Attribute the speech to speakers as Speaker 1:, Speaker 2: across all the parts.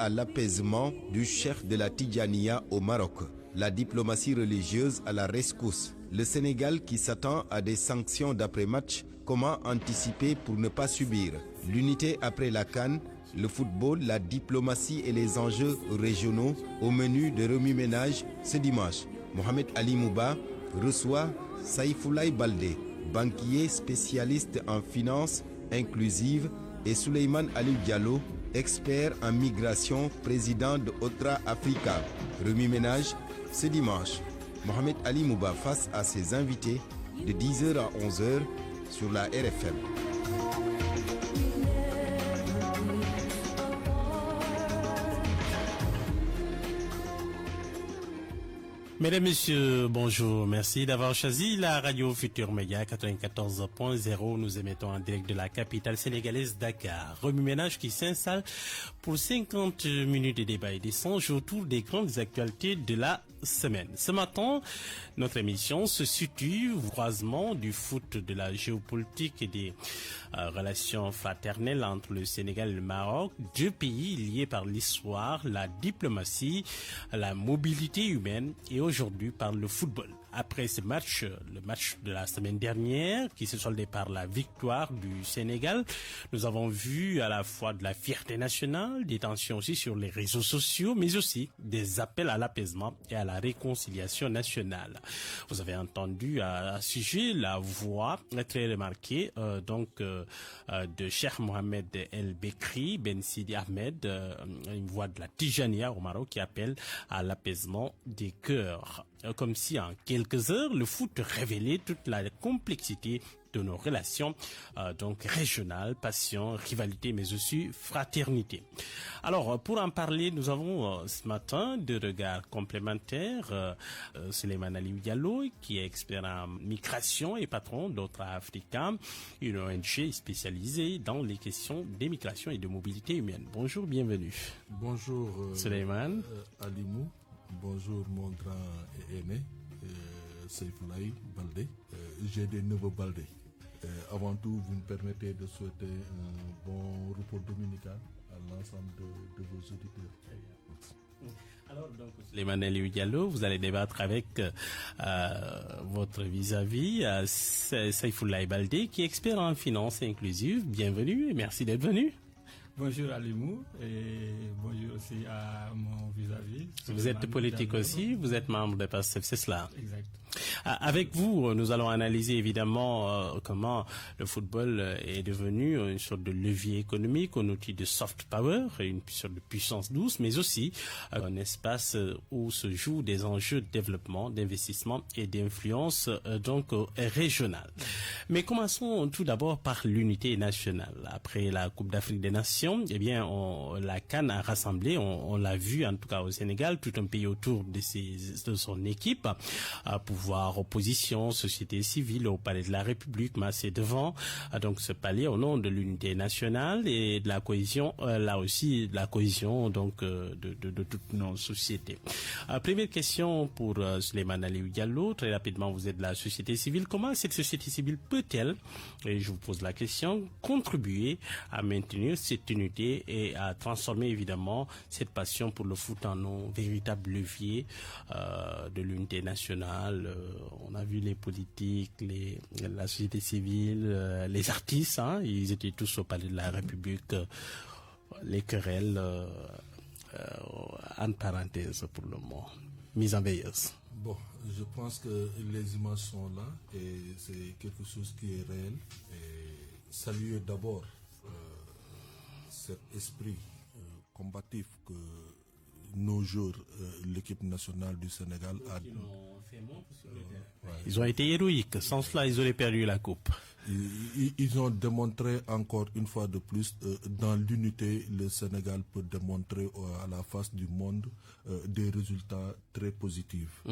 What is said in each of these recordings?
Speaker 1: à l'apaisement du cheikh de la Tidjaniya au Maroc. La diplomatie religieuse à la rescousse. Le Sénégal qui s'attend à des sanctions d'après-match. Comment anticiper pour ne pas subir? L'unité après la CAN, le football, la diplomatie et les enjeux régionaux au menu de remue-ménage ce dimanche. Mohamed Ali Mouba reçoit Saïfoulaye Baldé, banquier spécialiste en finances inclusives, et Souleymane Aliou Diallo, expert en migration, président de Otra Africa. Remue-ménage ce dimanche. Mohamed Ali Mouba face à ses invités de 10h à 11h sur la RFM.
Speaker 2: Mesdames, Messieurs, bonjour. Merci d'avoir choisi la radio Futur Média 94.0. Nous émettons en direct de la capitale sénégalaise Dakar. Remue-ménage qui s'installe pour 50 minutes de débat et d'échange autour des grandes actualités de la semaine. Ce matin, notre émission se situe au croisement du foot, de la géopolitique et des relations fraternelles entre le Sénégal et le Maroc, deux pays liés par l'histoire, la diplomatie, la mobilité humaine et aujourd'hui par le football. Après ce match, le match de la semaine dernière, qui se soldait par la victoire du Sénégal, nous avons vu à la fois de la fierté nationale, des tensions aussi sur les réseaux sociaux, mais aussi des appels à l'apaisement et à la réconciliation nationale. Vous avez entendu à ce sujet la voix très remarquée de Cheikh Mohamed El Bekri Ben Sidi Ahmed, une voix de la Tidjaniya au Maroc qui appelle à l'apaisement des cœurs. Comme si en quelques heures, le foot révélait toute la complexité de nos relations régionales, passion, rivalité, mais aussi fraternité. Alors, pour en parler, nous avons ce matin deux regards complémentaires. Souleymane Aliou Diallo, qui est expert en migration et patron d'Otra Africa, une ONG spécialisée dans les questions d'immigration et de mobilité humaine. Bonjour, bienvenue.
Speaker 3: Bonjour
Speaker 2: Souleymane.
Speaker 3: Alimou. Bonjour mon grand aîné, Saïfoulaye Baldé. J'ai des neveux Baldé. Avant tout, vous me permettez de souhaiter un bon repos dominical à l'ensemble de vos auditeurs.
Speaker 2: Alors donc, Souleymane Aliou Diallo, vous allez débattre avec votre vis-à-vis Saïfoulaye Baldé, qui est expert en finance inclusive. Bienvenue et merci d'être venu.
Speaker 4: Bonjour Alimou et bonjour aussi à mon vis-à-vis.
Speaker 2: Vous êtes politique aussi, vous êtes membre de PASTEF, c'est cela.
Speaker 4: Exact.
Speaker 2: Avec vous, nous allons analyser évidemment comment le football est devenu une sorte de levier économique, un outil de soft power, une sorte de puissance douce, mais aussi un espace où se jouent des enjeux de développement, d'investissement et d'influence régionale. Mais commençons tout d'abord par l'unité nationale. Après la Coupe d'Afrique des Nations, la CAN a rassemblé, on l'a vu en tout cas au Sénégal, tout un pays autour de son équipe, pouvoir, opposition, société civile, au palais de la République, massé devant ce palais au nom de l'unité nationale et de la cohésion, là aussi de la cohésion de toutes nos sociétés. Première question pour Souleymane Aliou Diallo, très rapidement, vous êtes de la société civile. Comment cette société civile peut-elle, et je vous pose la question, contribuer à maintenir cette unité et à transformer évidemment cette passion pour le foot en un véritable levier de l'unité nationale? On a vu les politiques, la société civile, les artistes, ils étaient tous au palais de la République. Les querelles, en parenthèse pour le moment, mise en veilleuse.
Speaker 3: Bon, je pense que les images sont là et c'est quelque chose qui est réel. Et saluer d'abord cet esprit combatif que nos joueurs, l'équipe nationale du Sénégal a...
Speaker 2: Ils ont été héroïques, sans cela ils auraient perdu la coupe.
Speaker 3: Ils ont démontré encore une fois de plus, dans l'unité, le Sénégal peut démontrer à la face du monde des résultats très positifs.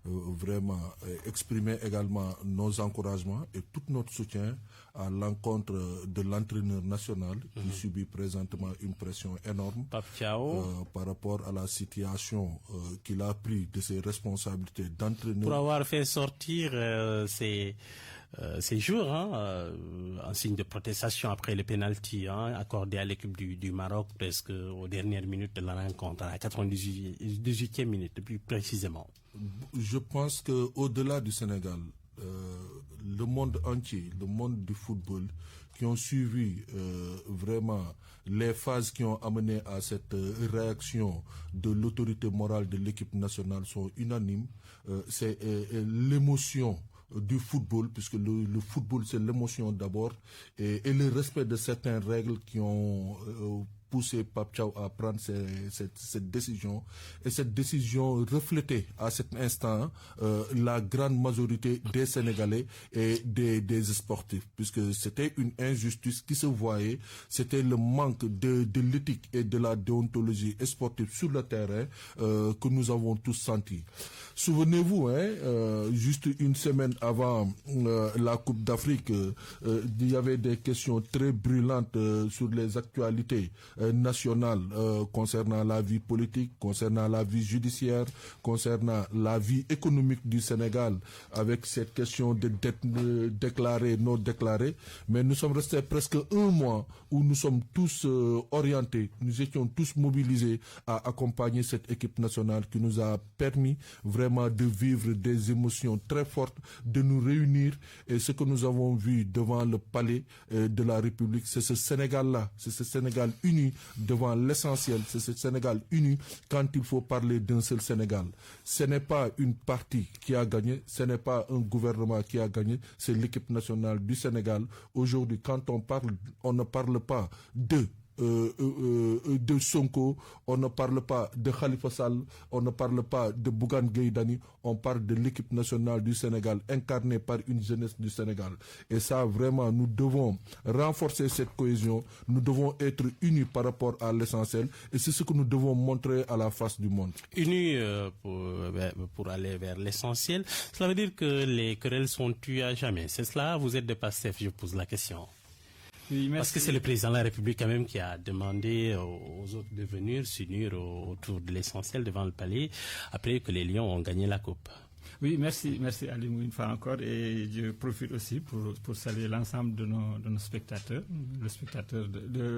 Speaker 3: Vraiment, exprimer également nos encouragements et tout notre soutien à l'encontre de l'entraîneur national qui subit présentement une pression énorme par rapport à la situation qu'il a pris de ses responsabilités d'entraîneur.
Speaker 2: Pour avoir fait sortir ces jours, en signe de protestation après le penalty accordé à l'équipe du Maroc presque aux dernières minutes de la rencontre, à la 98e minute plus précisément.
Speaker 3: Je pense qu'au-delà du Sénégal, le monde entier, le monde du football, qui ont suivi vraiment les phases qui ont amené à cette réaction de l'autorité morale de l'équipe nationale sont unanimes. C'est l'émotion du football, puisque le football c'est l'émotion d'abord, et le respect de certaines règles qui ont poussé Pape Thiaw à prendre cette décision. Et cette décision reflétait à cet instant la grande majorité des Sénégalais et des sportifs, puisque c'était une injustice qui se voyait, c'était le manque de l'éthique et de la déontologie sportive sur le terrain que nous avons tous senti. Souvenez-vous, juste une semaine avant la Coupe d'Afrique, il y avait des questions très brûlantes sur les actualités nationales concernant la vie politique, concernant la vie judiciaire, concernant la vie économique du Sénégal, avec cette question de dette déclarée, non déclarée. Mais nous sommes restés presque un mois où nous sommes tous orientés, nous étions tous mobilisés à accompagner cette équipe nationale qui nous a permis vraiment de vivre des émotions très fortes, de nous réunir. Et ce que nous avons vu devant le palais de la République, c'est ce Sénégal-là, c'est ce Sénégal uni devant l'essentiel, c'est ce Sénégal uni quand il faut parler d'un seul Sénégal. Ce n'est pas une partie qui a gagné, ce n'est pas un gouvernement qui a gagné, c'est l'équipe nationale du Sénégal. Aujourd'hui, quand on parle, on ne parle pas de Sonko, on ne parle pas de Khalifa Sall, on ne parle pas de Bougane Gueye Dany, on parle de l'équipe nationale du Sénégal incarnée par une jeunesse du Sénégal. Et ça, vraiment, nous devons renforcer cette cohésion, nous devons être unis par rapport à l'essentiel, et c'est ce que nous devons montrer à la face du monde.
Speaker 2: Unis pour aller vers l'essentiel, cela veut dire que les querelles sont tuées à jamais. C'est cela, vous êtes de Pastef, je pose la question.
Speaker 4: Oui,
Speaker 2: parce que c'est le président de la République quand même qui a demandé aux autres de venir s'unir autour de l'essentiel devant le palais après que les Lions ont gagné la coupe.
Speaker 4: Oui, merci Alimou une fois encore, et je profite aussi pour saluer l'ensemble de nos spectateurs,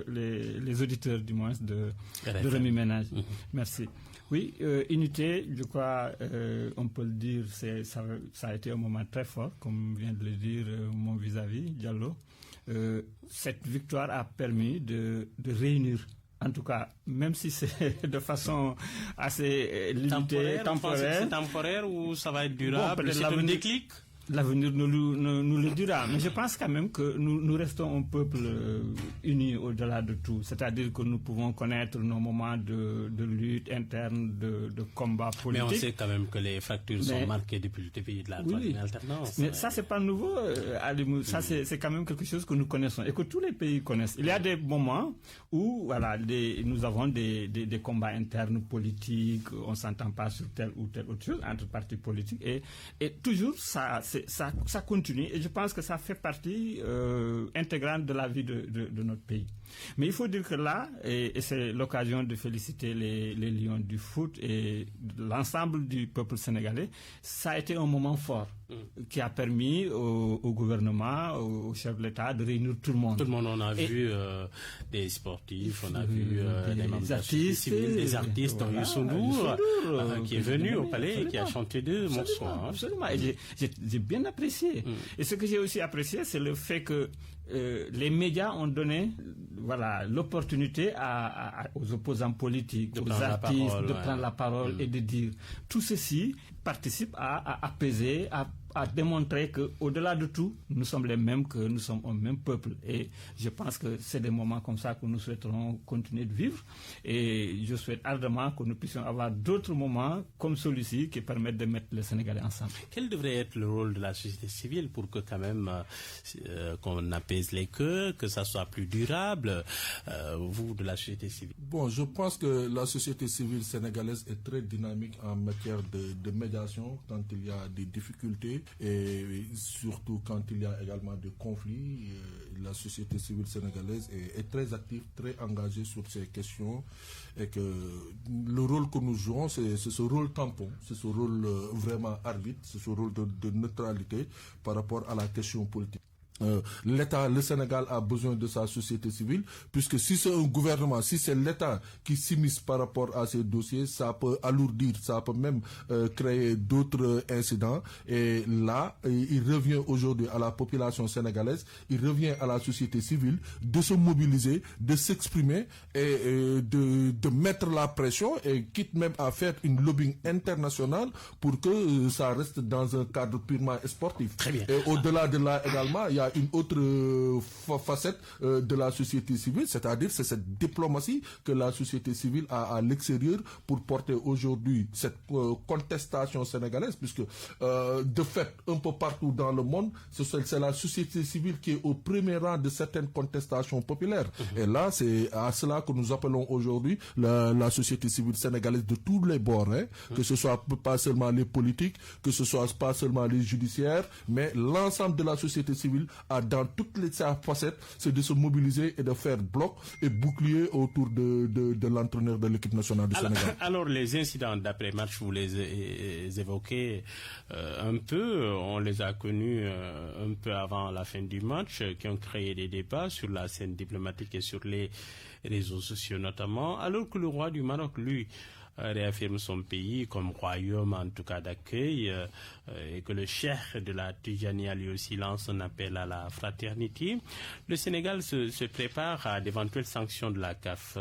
Speaker 4: les auditeurs du moins de Rewmi Ménage. Merci. Oui, unité, je crois, on peut le dire, ça a été un moment très fort, comme vient de le dire mon vis-à-vis, Diallo. Cette victoire a permis de réunir, en tout cas, même si c'est de façon assez limitée, temporaire.
Speaker 2: C'est temporaire ou ça va être durable? Bon, c'est un déclic?
Speaker 4: L'avenir nous le dira. Mais je pense quand même que nous restons un peuple uni au-delà de tout. C'est-à-dire que nous pouvons connaître nos moments de lutte interne, de combat politique.
Speaker 2: Mais on sait quand même que les fractures sont marquées depuis le début de la troisième alternance.
Speaker 4: Mais ça, c'est pas nouveau, Alimou. Ça, c'est quand même quelque chose que nous connaissons et que tous les pays connaissent. Il y a des moments où voilà, nous avons des combats internes politiques, on ne s'entend pas sur telle ou telle autre chose entre partis politiques. Et toujours, ça continue, et je pense que ça fait partie intégrante de la vie de notre pays. Mais il faut dire que là, et c'est l'occasion de féliciter les Lions du foot et l'ensemble du peuple sénégalais, ça a été un moment fort qui a permis au gouvernement, au chef de l'État de réunir tout le monde.
Speaker 2: Tout le monde, on a vu des sportifs, on a vu des artistes, dont Youssou Ndour, qui est venu au palais et qui a chanté deux morceaux.
Speaker 4: Absolument, et j'ai bien apprécié. Et ce que j'ai aussi apprécié, c'est le fait que les médias ont donné l'opportunité aux opposants politiques, aux artistes de prendre la parole et de dire. Tout ceci participe à apaiser, à démontrer qu'au-delà de tout, nous sommes les mêmes, que nous sommes un même peuple. Et je pense que c'est des moments comme ça que nous souhaiterons continuer de vivre. Et je souhaite ardemment que nous puissions avoir d'autres moments comme celui-ci qui permettent de mettre les Sénégalais ensemble.
Speaker 2: Quel devrait être le rôle de la société civile pour que quand même qu'on apaise les cœurs, que ça soit plus durable, vous de la société civile?
Speaker 3: Bon, je pense que la société civile sénégalaise est très dynamique en matière de médiation quand il y a des difficultés. stabilité et surtout quand il y a également des conflits, la société civile sénégalaise est très active, très engagée sur ces questions et que le rôle que nous jouons, c'est ce rôle tampon, c'est ce rôle vraiment arbitre, c'est ce rôle de neutralité par rapport à la question politique. L'État, le Sénégal a besoin de sa société civile, puisque si c'est un gouvernement, si c'est l'État qui s'immisce par rapport à ces dossiers, ça peut alourdir, ça peut même créer d'autres incidents. Et là, il revient aujourd'hui à la population sénégalaise, il revient à la société civile de se mobiliser, de s'exprimer et de mettre la pression, et quitte même à faire une lobbying internationale pour que ça reste dans un cadre purement sportif.
Speaker 2: Très bien.
Speaker 3: Et au-delà de là également, il y a une autre facette de la société civile, c'est-à-dire c'est cette diplomatie que la société civile a à l'extérieur pour porter aujourd'hui cette contestation sénégalaise, puisque de fait, un peu partout dans le monde, c'est la société civile qui est au premier rang de certaines contestations populaires. Et là, c'est à cela que nous appelons aujourd'hui la société civile sénégalaise de tous les bords, hein, que ce soit pas seulement les politiques, que ce soit pas seulement les judiciaires, mais l'ensemble de la société civile dans toutes les facettes, c'est de se mobiliser et de faire bloc et bouclier autour de l'entraîneur de l'équipe nationale du Sénégal.
Speaker 2: Alors, les incidents d'après-match, vous les évoquez un peu. On les a connus un peu avant la fin du match, qui ont créé des débats sur la scène diplomatique et sur les réseaux sociaux notamment, alors que le roi du Maroc, lui, réaffirme son pays comme royaume en tout cas d'accueil et que le cheikh de la Tidjania lui aussi lance un appel à la fraternité. Le Sénégal se prépare à d'éventuelles sanctions de la CAF.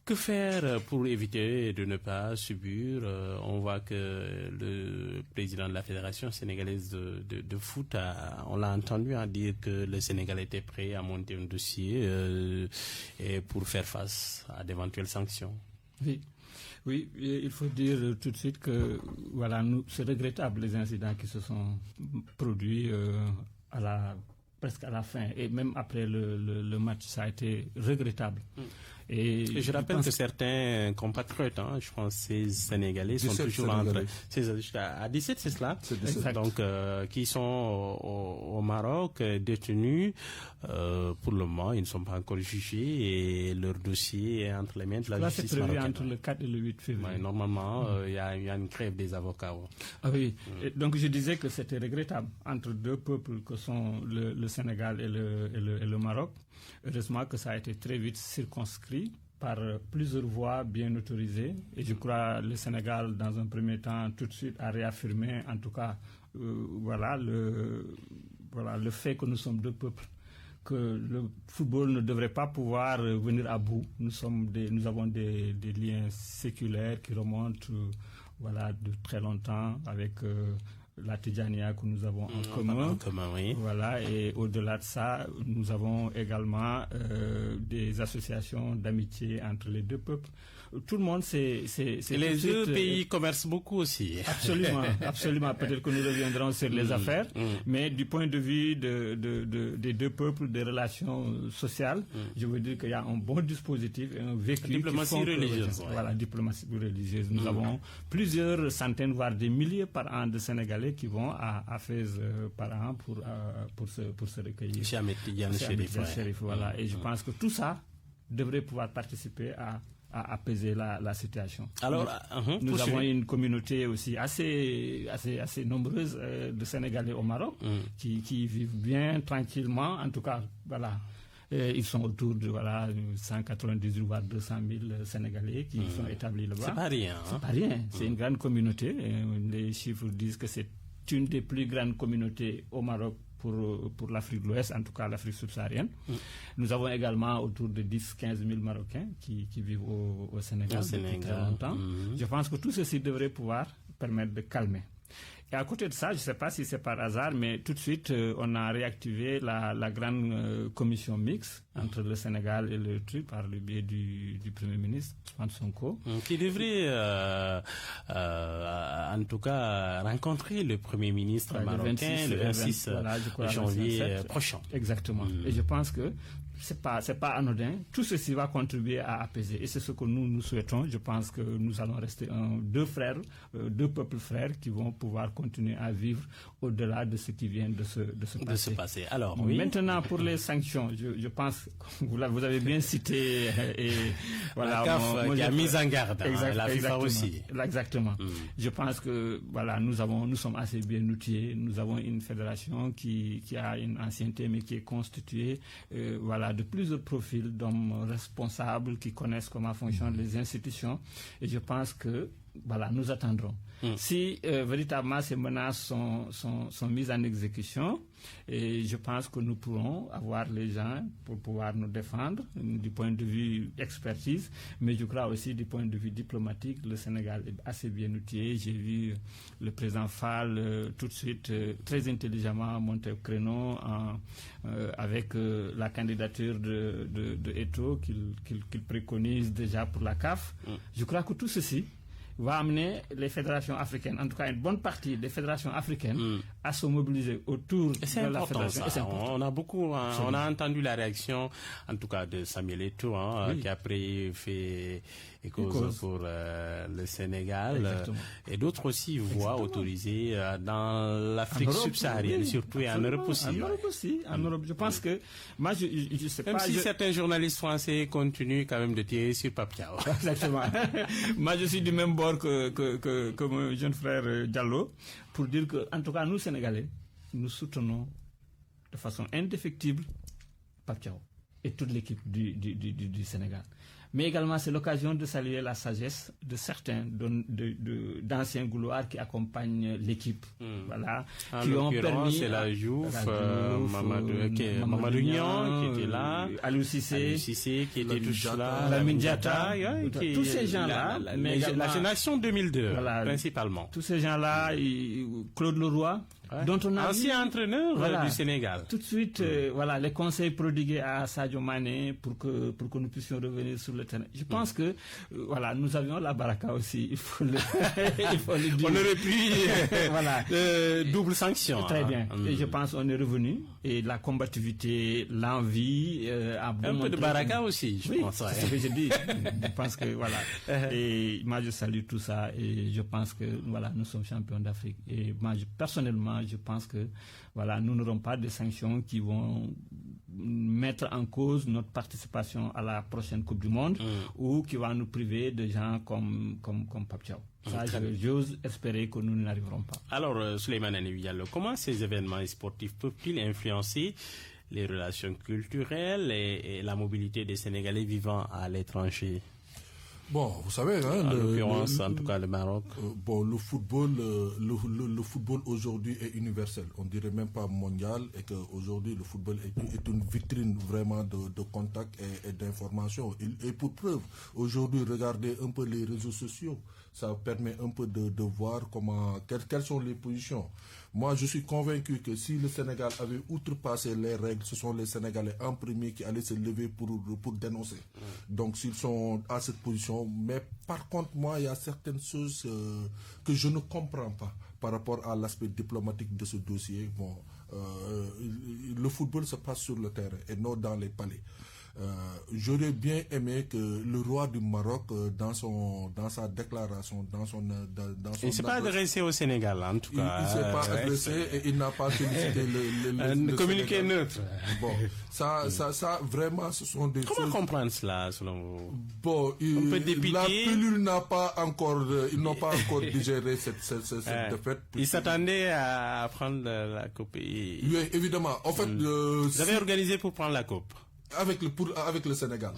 Speaker 2: Que faire pour éviter de ne pas subir? On voit que le président de la Fédération sénégalaise de foot, on l'a entendu dire que le Sénégal était prêt à monter un dossier et pour faire face à d'éventuelles sanctions.
Speaker 4: Oui, il faut dire tout de suite que voilà, c'est regrettable les incidents qui se sont produits presque à la fin et même après le match, ça a été regrettable.
Speaker 2: Et je rappelle que certains compatriotes, je pense 16 Sénégalais, sont toujours en train. À 17, c'est cela. Donc, qui sont au Maroc, détenus. Pour le moment, ils ne sont pas encore jugés et leur dossier est entre les mains de la justice marocaine.
Speaker 4: C'est prévu entre le 4 et le 8 février.
Speaker 2: Ouais, normalement, il y a une grève des avocats. Ouais.
Speaker 4: Ah oui. Donc, je disais que c'était regrettable entre deux peuples que sont le Sénégal et le Maroc. Heureusement que ça a été très vite circonscrit par plusieurs voies bien autorisées. Et je crois que le Sénégal, dans un premier temps, tout de suite a réaffirmé, en tout cas, le fait que nous sommes deux peuples, que le football ne devrait pas pouvoir venir à bout. Nous avons des liens séculaires qui remontent de très longtemps avec la Tidjania que nous avons en commun.
Speaker 2: Oui.
Speaker 4: Voilà, et au-delà de ça, nous avons également des associations d'amitié entre les deux peuples. Tout le monde, c'est
Speaker 2: les deux pays commercent beaucoup aussi.
Speaker 4: Absolument, absolument. Peut-être que nous reviendrons sur les affaires, mais du point de vue des deux peuples, des relations sociales, je veux dire qu'il y a un bon dispositif et un vécu.
Speaker 2: Diplomatie religieuse.
Speaker 4: Voilà, diplomatie religieuse. Nous avons plusieurs centaines, voire des milliers par an de Sénégalais qui vont à Fès par an pour se recueillir.
Speaker 2: Chez Ahmed Tidiane Chérif.
Speaker 4: Voilà. Et je pense que tout ça devrait pouvoir participer à apaiser la situation.
Speaker 2: Alors,
Speaker 4: nous avons une communauté aussi assez nombreuse de Sénégalais au Maroc qui vivent bien, tranquillement. En tout cas, voilà. Ils sont autour de 198 voire 200 000 Sénégalais qui sont établis là-bas.
Speaker 2: C'est pas rien.
Speaker 4: C'est pas rien. C'est une grande communauté. Les chiffres disent que c'est une des plus grandes communautés au Maroc pour l'Afrique de l'Ouest, en tout cas l'Afrique subsaharienne. Nous avons également autour de 10-15 000 Marocains qui vivent au Sénégal depuis très longtemps. Je pense que tout ceci devrait pouvoir permettre de calmer. Et à côté de ça, je ne sais pas si c'est par hasard, mais tout de suite, on a réactivé la grande commission mixte entre le Sénégal et le truc par le biais du Premier ministre, Ousmane Sonko.
Speaker 2: Qui devrait, en tout cas, rencontrer le Premier ministre marocain le 26 janvier prochain.
Speaker 4: Exactement. Et je pense que c'est pas anodin. Tout ceci va contribuer à apaiser et c'est ce que nous souhaitons. Je pense que nous allons rester deux peuples frères qui vont pouvoir continuer à vivre au-delà de ce qui vient de se passer.
Speaker 2: Alors,
Speaker 4: maintenant pour les sanctions, je pense vous avez bien cité et voilà,
Speaker 2: la CAF qui a mis en garde, la FIFA aussi.
Speaker 4: Exactement. Je pense que voilà, nous sommes assez bien outillés. Nous avons une fédération qui a une ancienneté mais qui est constituée voilà, de plusieurs profils d'hommes responsables qui connaissent comment fonctionnent les institutions. Et je pense que voilà, nous attendrons. Si véritablement ces menaces sont mises en exécution, et je pense que nous pourrons avoir les gens pour pouvoir nous défendre du point de vue expertise, mais je crois aussi du point de vue diplomatique, le Sénégal est assez bien outillé. J'ai vu le président Fall tout de suite très intelligemment monter au créneau avec la candidature de Eto'o qu'il préconise déjà pour la CAF. Je crois que tout ceci va amener les fédérations africaines, en tout cas une bonne partie des fédérations africaines, à se mobiliser autour de la fédération.
Speaker 2: C'est important. On a entendu la réaction, en tout cas de Samuel Eto'o, qui après fait cause pour le Sénégal. Et d'autres aussi voient autorisés dans l'Afrique subsaharienne, surtout et en Europe aussi.
Speaker 4: En Europe, je pense que moi, je sais
Speaker 2: pas. Même si certains journalistes français continuent quand même de tirer sur Papiao.
Speaker 4: Exactement. Moi, je suis du même bord que mon jeune frère Diallo, pour dire que, en tout cas, nous, Sénégalais, nous soutenons de façon indéfectible Papiao et toute l'équipe du Sénégal. Mais également, c'est l'occasion de saluer la sagesse de certains d'anciens gouloirs qui accompagnent l'équipe. Voilà,
Speaker 2: qui ont permis. C'est la Diouf, Mamadou Niang qui était là,
Speaker 4: Aliou Cissé
Speaker 2: qui était tous là,
Speaker 4: Lamine Diatta,
Speaker 2: tous ces gens-là, la génération 2002 principalement.
Speaker 4: Tous ces gens-là, Claude Leroy. Dont on a
Speaker 2: ancien entraîneur du Sénégal.
Speaker 4: Tout de suite, voilà, les conseils prodigués à Sadio Mané pour que nous puissions revenir sur le terrain. Je pense que voilà, nous avions la baraka aussi. Il faut le dire.
Speaker 2: On aurait pu
Speaker 4: voilà,
Speaker 2: double sanction.
Speaker 4: Très bien. Et je pense qu'on est revenu et la combativité, l'envie a
Speaker 2: un peu de baraka aussi. Je pense.
Speaker 4: C'est ce que je dis. Je pense que voilà. Et moi je salue tout ça et je pense que voilà, nous sommes champions d'Afrique. Et moi personnellement, je pense que voilà, nous n'aurons pas de sanctions qui vont mettre en cause notre participation à la prochaine Coupe du Monde ou qui va nous priver de gens comme Papiao. Ça, j'ose espérer que nous n'arriverons pas.
Speaker 2: Alors, Souleymane Diallo, comment ces événements sportifs peuvent-ils influencer les relations culturelles et la mobilité des Sénégalais vivant à l'étranger?
Speaker 3: Bon, vous savez,
Speaker 2: en l'occurrence, en tout cas le Maroc.
Speaker 3: Bon, le football aujourd'hui est universel. On dirait même pas mondial, et qu'aujourd'hui le football est une vitrine vraiment de contact et d'information. Et pour preuve, aujourd'hui, regardez un peu les réseaux sociaux. Ça permet un peu de voir quelles sont les positions. Moi, je suis convaincu que si le Sénégal avait outrepassé les règles, ce sont les Sénégalais en premier qui allaient se lever pour dénoncer. Donc, s'ils sont à cette position. Mais par contre, moi, il y a certaines choses que je ne comprends pas par rapport à l'aspect diplomatique de ce dossier. Bon, le football se passe sur le terrain et non dans les palais. J'aurais bien aimé que le roi du Maroc, dans sa déclaration,
Speaker 2: il ne s'est pas adressé au Sénégal, en tout cas.
Speaker 3: Il ne s'est pas adressé et il n'a pas félicité le
Speaker 2: communiqué
Speaker 3: Sénégal.
Speaker 2: Neutre.
Speaker 3: Bon, ça, vraiment, ce sont des choses...
Speaker 2: Comment comprendre cela, selon vous?
Speaker 3: Bon, la pilule n'a pas encore, ils n'ont pas encore digéré cette défaite.
Speaker 2: Ils s'attendaient à prendre la coupe.
Speaker 3: Oui, évidemment. En fait,
Speaker 2: vous avez organisé pour prendre la coupe?
Speaker 3: Avec le Sénégal.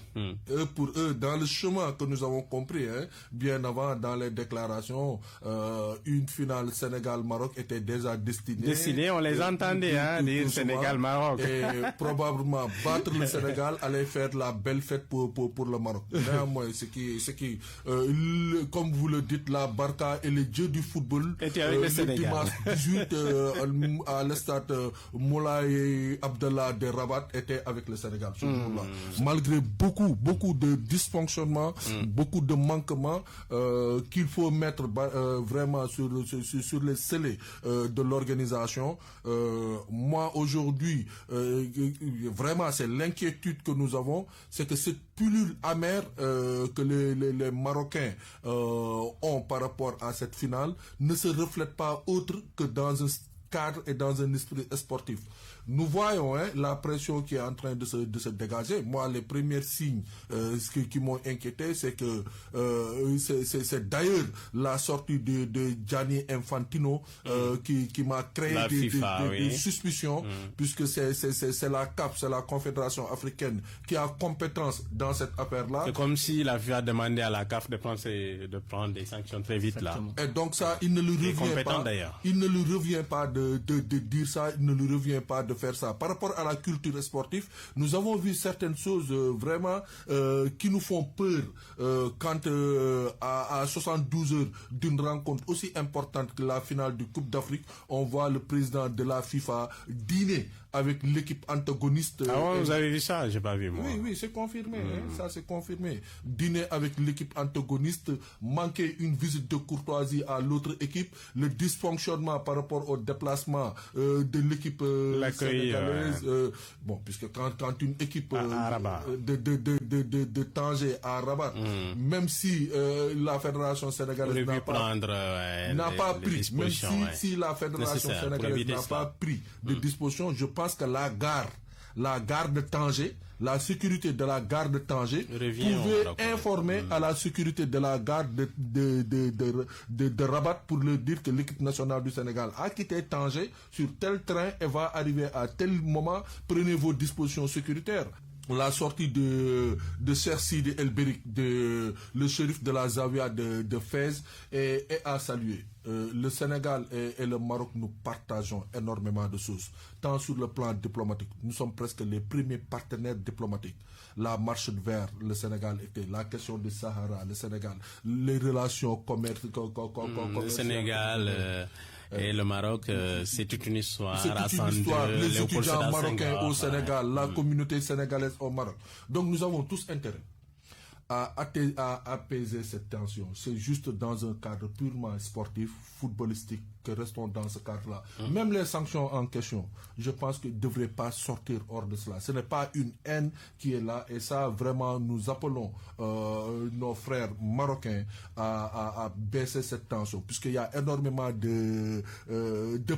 Speaker 3: Pour eux, dans le chemin que nous avons compris, bien avant, dans les déclarations, une finale Sénégal-Maroc était déjà destinée.
Speaker 2: On les entendait, dire Sénégal-Maroc.
Speaker 3: Et probablement battre le Sénégal allait faire la belle fête pour le Maroc. Néanmoins, comme vous le dites, la Barca et les dieux du football
Speaker 2: étaient avec le Sénégal.
Speaker 3: Dimanche 18 à l'estade Moulay Abdallah de Rabat était avec le Sénégal. ce jour-là. Malgré beaucoup de dysfonctionnements, beaucoup de manquements qu'il faut mettre vraiment sur les scellés de l'organisation. Moi, aujourd'hui, vraiment, c'est l'inquiétude que nous avons, c'est que cette pullule amère que les Marocains ont par rapport à cette finale ne se reflète pas autre que dans un cadre et dans un esprit sportif. Nous voyons la pression qui est en train de se dégager. Moi, les premiers signes qui m'ont inquiété, c'est que c'est d'ailleurs la sortie de Gianni Infantino qui m'a créé des suspicions, puisque c'est la CAF, c'est la Confédération africaine qui a compétence dans cette affaire-là.
Speaker 2: C'est comme si la FIFA a demandé à la CAF de prendre des sanctions très vite.
Speaker 4: Exactement.
Speaker 2: Là.
Speaker 3: Et donc ça, il ne lui revient pas. Il ne lui revient pas de dire ça, il ne lui revient pas de faire ça. Par rapport à la culture sportive, nous avons vu certaines choses vraiment qui nous font peur quand à 72 heures d'une rencontre aussi importante que la finale du Coupe d'Afrique, on voit le président de la FIFA dîner avec l'équipe antagoniste.
Speaker 2: Ah ouais, vous avez vu ça? J'ai pas vu, moi.
Speaker 3: Oui, c'est confirmé. Ça, c'est confirmé. Dîner avec l'équipe antagoniste, manquer une visite de courtoisie à l'autre équipe, le dysfonctionnement par rapport au déplacement de l'équipe sénégalaise. Bon, puisque quand une équipe de Tanger à Rabat, même si la fédération sénégalaise n'a pas pris, même si la fédération sénégalaise n'a pas pris de dispositions, je pense que la gare de Tanger, la sécurité de la gare de Tanger pouvait informer à la sécurité de la gare de Rabat pour leur dire que l'équipe nationale du Sénégal a quitté Tanger sur tel train et va arriver à tel moment, prenez vos dispositions sécuritaires. La sortie de Cheikh Sidi El Berik, le shérif de la Zawiya de Fès, est à saluer. Le Sénégal et le Maroc, nous partageons énormément de choses, tant sur le plan diplomatique. Nous sommes presque les premiers partenaires diplomatiques. La marche vers le Sénégal était la question du Sahara, le Sénégal, les relations commerciales.
Speaker 2: Le Sénégal et le Maroc, c'est toute une histoire.
Speaker 3: C'est toute une histoire. Les étudiants marocains au Sénégal, la communauté sénégalaise au Maroc. Donc nous avons tous intérêt à apaiser cette tension. C'est juste dans un cadre purement sportif, footballistique, que restons dans ce cadre-là. Même les sanctions en question, je pense qu'ils ne devraient pas sortir hors de cela. Ce n'est pas une haine qui est là, et ça, vraiment, nous appelons nos frères marocains à baisser cette tension, puisqu'il y a énormément de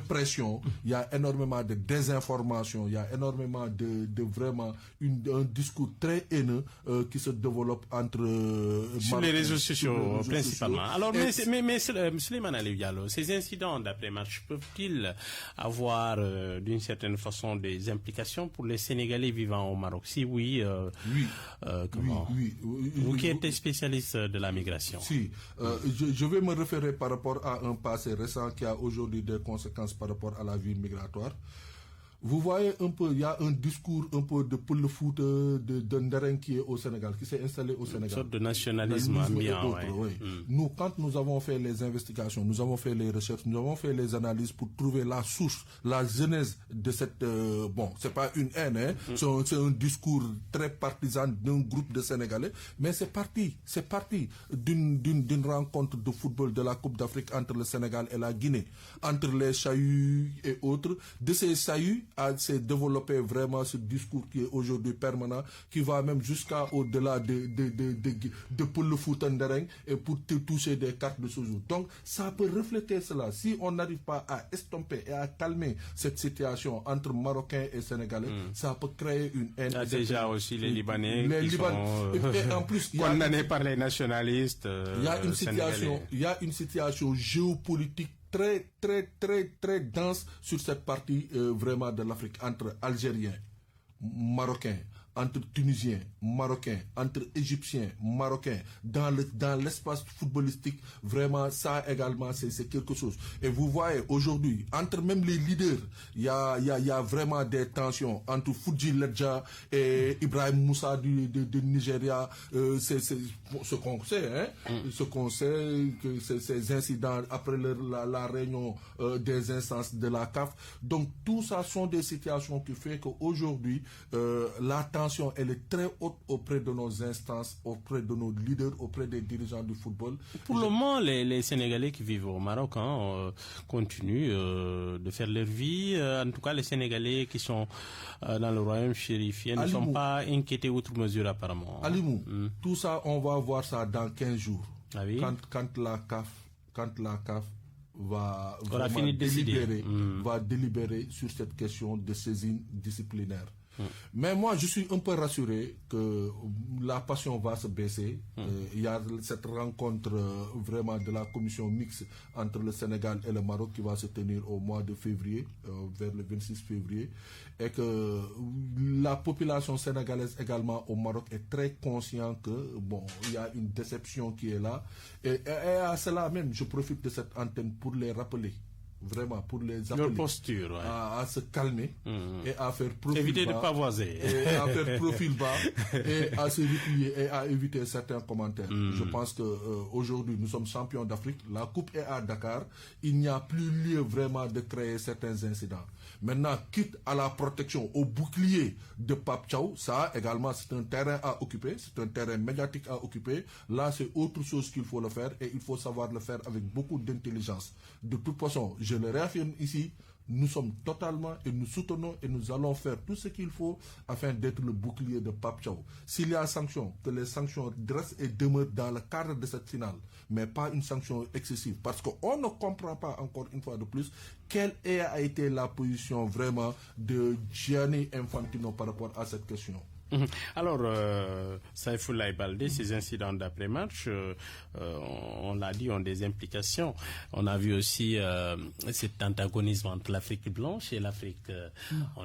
Speaker 3: pression, il y a énormément de désinformation, il y a énormément de vraiment un discours très haineux qui se développe entre
Speaker 2: sur les réseaux sociaux principalement. Alors, mais Souleymane Aliou Diallo, ces incidents d'après-match peuvent-ils avoir d'une certaine façon des implications pour les Sénégalais vivant au Maroc? Si oui, comment?
Speaker 3: Oui.
Speaker 2: Vous qui êtes spécialiste de la migration.
Speaker 3: Si, je vais me référer par rapport à un passé récent qui a aujourd'hui des conséquences par rapport à la vie migratoire. Vous voyez un peu, il y a un discours un peu de pour le foot de Ndereng qui est au Sénégal, qui s'est installé au Sénégal.
Speaker 2: Une sorte de nationalisme ambiant.
Speaker 3: Oui. Nous, quand nous avons fait les investigations, nous avons fait les recherches, nous avons fait les analyses pour trouver la source, la genèse de cette... bon, c'est pas une haine, c'est un discours très partisan d'un groupe de Sénégalais, mais c'est parti d'une rencontre de football de la Coupe d'Afrique entre le Sénégal et la Guinée, entre les Chahuts et autres. De ces Chahuts, s'est développé vraiment ce discours qui est aujourd'hui permanent, qui va même jusqu'à au-delà de pour le foot Ndereng et pour toucher des cartes de séjour. Donc ça peut refléter cela. Si on n'arrive pas à estomper et à calmer cette situation entre Marocains et Sénégalais, ça peut créer une haine.
Speaker 2: Il y a déjà aussi les Libanais qui sont
Speaker 3: en plus,
Speaker 2: condamnés par les nationalistes.
Speaker 3: Il y a une situation géopolitique très dense sur cette partie vraiment de l'Afrique, entre Algériens, Marocains, entre Tunisiens, Marocains, entre Égyptiens, Marocains, dans l'espace footballistique, vraiment, ça également, c'est quelque chose. Et vous voyez, aujourd'hui, entre même les leaders, il y a vraiment des tensions entre Fudji Ledja et Ibrahim Moussa du Nigeria. C'est ce qu'on sait, ce qu'on sait, que ces incidents après la réunion des instances de la CAF. Donc, tout ça sont des situations qui font qu'aujourd'hui, la tension tension, elle est très haute auprès de nos instances, auprès de nos leaders, auprès des dirigeants du football.
Speaker 2: Pour le moment, les Sénégalais qui vivent au Maroc continuent de faire leur vie. En tout cas, les Sénégalais qui sont dans le royaume chérifien ne sont pas inquiétés outre mesure apparemment.
Speaker 3: Alimou, tout ça, on va voir ça dans 15 jours.
Speaker 2: Ah oui?
Speaker 3: Quand la CAF va délibérer sur cette question de saisine disciplinaire. Mais moi, je suis un peu rassuré que la passion va se baisser. Il y a cette rencontre vraiment de la commission mixte entre le Sénégal et le Maroc qui va se tenir au mois de février, vers le 26 février. Et que la population sénégalaise également au Maroc est très consciente que, bon, il y a une déception qui est là. Et à cela même, je profite de cette antenne pour les rappeler. Vraiment, pour les appeler
Speaker 2: leur posture,
Speaker 3: à se calmer et à faire profil
Speaker 2: éviter
Speaker 3: bas,
Speaker 2: de pavoiser.
Speaker 3: Et à faire profil bas et à se replier et à éviter certains commentaires. Je pense que aujourd'hui nous sommes champions d'Afrique, la coupe est à Dakar, il n'y a plus lieu vraiment de créer certains incidents. Maintenant, quitte à la protection, au bouclier de Pape Thiaw, ça également c'est un terrain à occuper, c'est un terrain médiatique à occuper. Là, c'est autre chose qu'il faut le faire et il faut savoir le faire avec beaucoup d'intelligence. De toute façon, je le réaffirme ici, nous sommes totalement et nous soutenons et nous allons faire tout ce qu'il faut afin d'être le bouclier de Pape Thiaw. S'il y a sanctions, que les sanctions restent et demeurent dans le cadre de cette finale, mais pas une sanction excessive. Parce qu'on ne comprend pas encore une fois de plus quelle a été la position vraiment de Gianni Infantino par rapport à cette question.
Speaker 2: Alors, Saïfoulaye Baldé, ces incidents d'après-match, on l'a dit, ont des implications. On a vu aussi cet antagonisme entre l'Afrique blanche et l'Afrique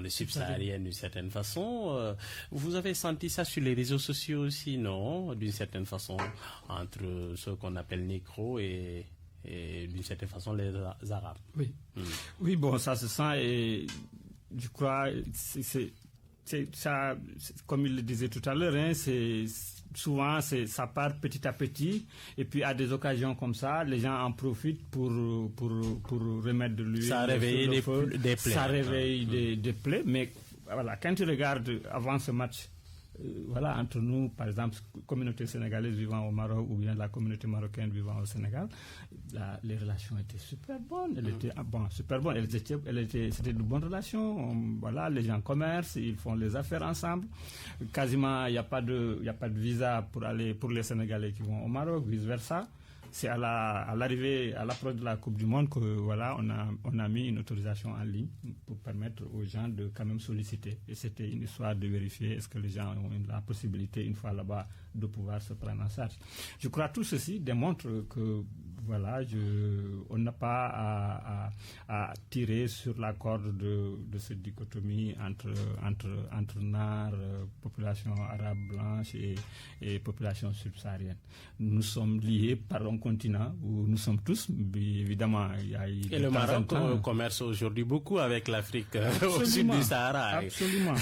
Speaker 2: subsaharienne d'une certaine façon. Vous avez senti ça sur les réseaux sociaux aussi, non? D'une certaine façon, entre ceux qu'on appelle négros et d'une certaine façon les Arabes.
Speaker 4: Oui. Oui, bon, ça se sent et je crois ça, comme il le disait tout à l'heure, hein, souvent ça part petit à petit et puis à des occasions comme ça, les gens en profitent pour remettre de l'huile.
Speaker 2: Ça réveille des plaies.
Speaker 4: Ça réveille des plaies, mais voilà, quand tu regardes avant ce match, voilà, entre nous, par exemple, communauté sénégalaise vivant au Maroc ou bien la communauté marocaine vivant au Sénégal, les relations étaient super bonnes. C'était de bonnes relations. Voilà, les gens commercent, ils font les affaires ensemble. Quasiment, il n'y a pas de visa pour les Sénégalais qui vont au Maroc, vice versa. C'est à l'arrivée, à l'approche de la Coupe du Monde que voilà, on a mis une autorisation en ligne pour permettre aux gens de quand même solliciter. Et c'était une histoire de vérifier est-ce que les gens ont la possibilité, une fois là-bas, de pouvoir se prendre en charge. Je crois que tout ceci démontre que voilà, on n'a pas à tirer sur la corde de cette dichotomie entre NAR, population arabe blanche et population subsaharienne. Nous sommes liés par un continent où nous sommes tous, évidemment.
Speaker 2: Et le Maroc commerce aujourd'hui beaucoup avec l'Afrique au sud du Sahara.
Speaker 4: Absolument.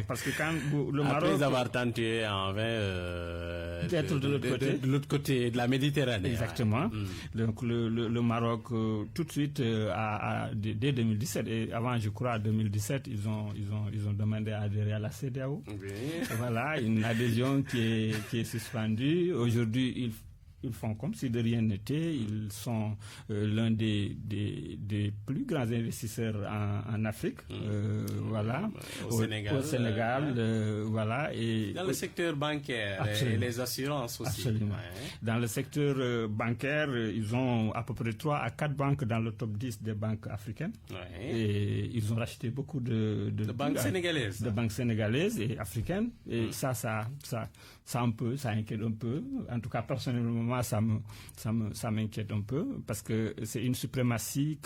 Speaker 4: Parce que quand le Maroc...
Speaker 2: Après avoir tenté en vain
Speaker 4: d'être de
Speaker 2: l'autre côté de la Méditerranée.
Speaker 4: Exactement. Donc le Maroc, tout de suite, dès 2017, et avant, je crois, 2017, ils ont demandé à adhérer à la CEDEAO.
Speaker 2: Oui.
Speaker 4: Voilà, une adhésion qui est suspendue. Aujourd'hui, ils font comme si de rien n'était. Ils sont l'un des plus grands investisseurs en Afrique, voilà,
Speaker 2: au Sénégal,
Speaker 4: voilà, et
Speaker 2: dans le secteur bancaire. Absolument. Et les assurances aussi.
Speaker 4: Absolument. Ouais. Dans le secteur bancaire, ils ont à peu près 3 à 4 banques dans le top 10 des banques africaines.
Speaker 2: Ouais.
Speaker 4: Et ils ont racheté beaucoup de
Speaker 2: banques sénégalaises.
Speaker 4: De banques sénégalaises et africaines. Et ça inquiète un peu. En tout cas, personnellement, ça m'inquiète un peu parce que c'est une suprématie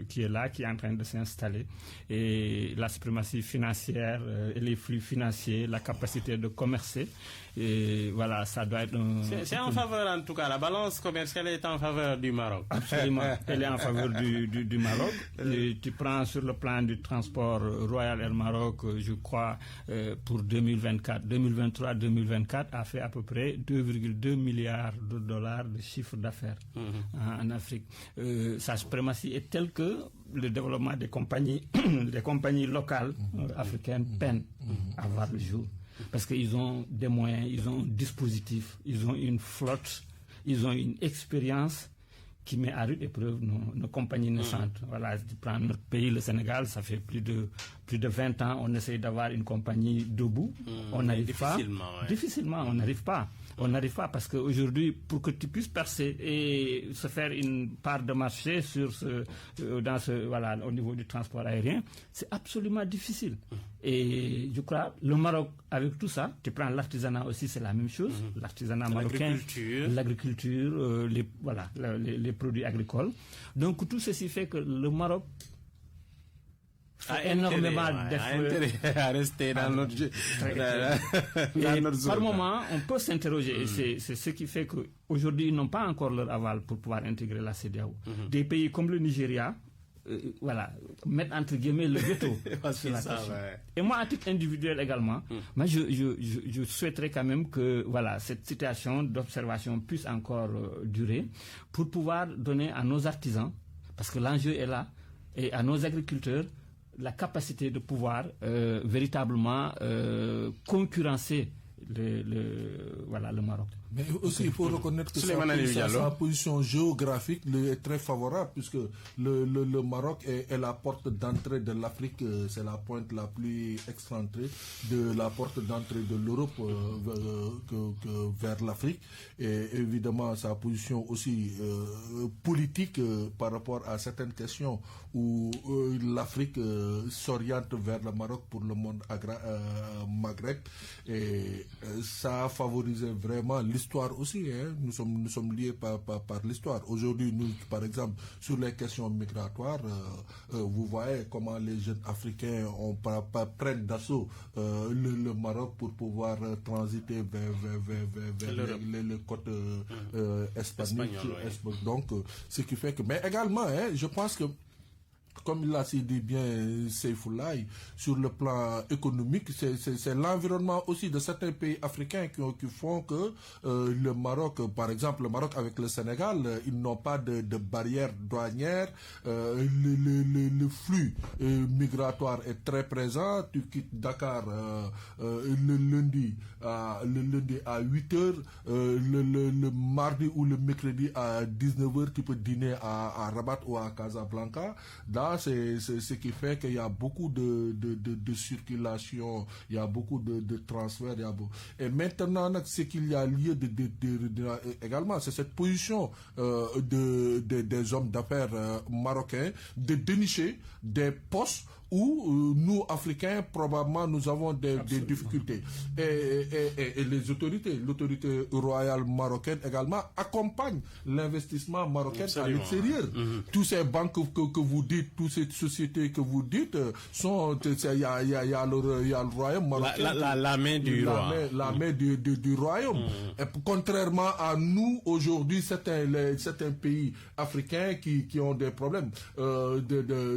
Speaker 4: qui est là, qui est en train de s'installer. Et la suprématie financière, et les flux financiers, la capacité de commercer. Et voilà, ça doit être
Speaker 2: c'est en faveur, en tout cas, la balance commerciale est en faveur du Maroc.
Speaker 4: Absolument, elle est en faveur du Maroc. Et tu prends sur le plan du transport Royal Air Maroc, je crois, pour 2023-2024, a fait à peu près 2,2 milliards de $, de chiffre d'affaires en Afrique. Sa suprématie est telle que le développement des compagnies locales africaines peine à voir le jour. Parce qu'ils ont des moyens, ils ont un dispositif, ils ont une flotte, ils ont une expérience qui met à rude épreuve nos compagnies naissantes. Voilà, tu prends notre pays, le Sénégal, ça fait plus de 20 ans, on essaie d'avoir une compagnie debout. On n'arrive pas. Difficilement, on n'arrive pas. On n'arrive pas parce qu'aujourd'hui, pour que tu puisses percer et se faire une part de marché au niveau du transport aérien, c'est absolument difficile. Et je crois, le Maroc, avec tout ça, tu prends l'artisanat aussi, c'est la même chose. L'artisanat marocain, l'agriculture, les produits agricoles. Donc tout ceci fait que le Maroc a énormément d'efforts
Speaker 2: à rester dans notre zone.
Speaker 4: Par moment, on peut s'interroger, et c'est ce qui fait qu'aujourd'hui, ils n'ont pas encore leur aval pour pouvoir intégrer la CEDEAO. Des pays comme le Nigeria, mettre entre guillemets le veto sur la question. Et moi, à titre individuel également, moi, je souhaiterais quand même que cette situation d'observation puisse encore durer pour pouvoir donner à nos artisans, parce que l'enjeu est là, et à nos agriculteurs, la capacité de pouvoir véritablement concurrencer le Maroc.
Speaker 3: Mais aussi, il faut reconnaître que sa position géographique est très favorable, puisque le Maroc est la porte d'entrée de l'Afrique, c'est la pointe la plus excentrée de la porte d'entrée de l'Europe vers l'Afrique. Et évidemment, sa position aussi politique par rapport à certaines questions où l'Afrique s'oriente vers le Maroc pour le monde Maghreb. Et ça a favorisé vraiment l'histoire aussi, hein. Nous sommes liés par l'histoire. Aujourd'hui, nous, par exemple, sur les questions migratoires, vous voyez comment les jeunes Africains prennent d'assaut le Maroc pour pouvoir transiter vers les côtes espagnoles. Donc, ce qui fait que... Mais également, hein, je pense que comme il l'a dit bien Seyfoulaye, sur le plan économique, c'est l'environnement aussi de certains pays africains qui font que le Maroc, par exemple le Maroc avec le Sénégal, ils n'ont pas de barrière douanière, le flux migratoire est très présent. Tu quittes Dakar le lundi à 8h, le mardi ou le mercredi à 19h, tu peux dîner à Rabat ou à Casablanca. C'est ce qui fait qu'il y a beaucoup de circulation, il y a beaucoup de transferts. Et maintenant, ce qu'il y a lieu également, c'est cette position des hommes d'affaires marocains de dénicher des postes où nous, Africains, probablement, nous avons des difficultés. Et l'autorité royale marocaine également accompagne l'investissement marocain à l'extérieur. Tous ces banques que vous dites, toutes ces sociétés que vous dites, il y a le royaume marocain.
Speaker 2: La main du roi.
Speaker 3: La main du royaume. Et contrairement à nous, aujourd'hui, certains pays africains qui ont des problèmes,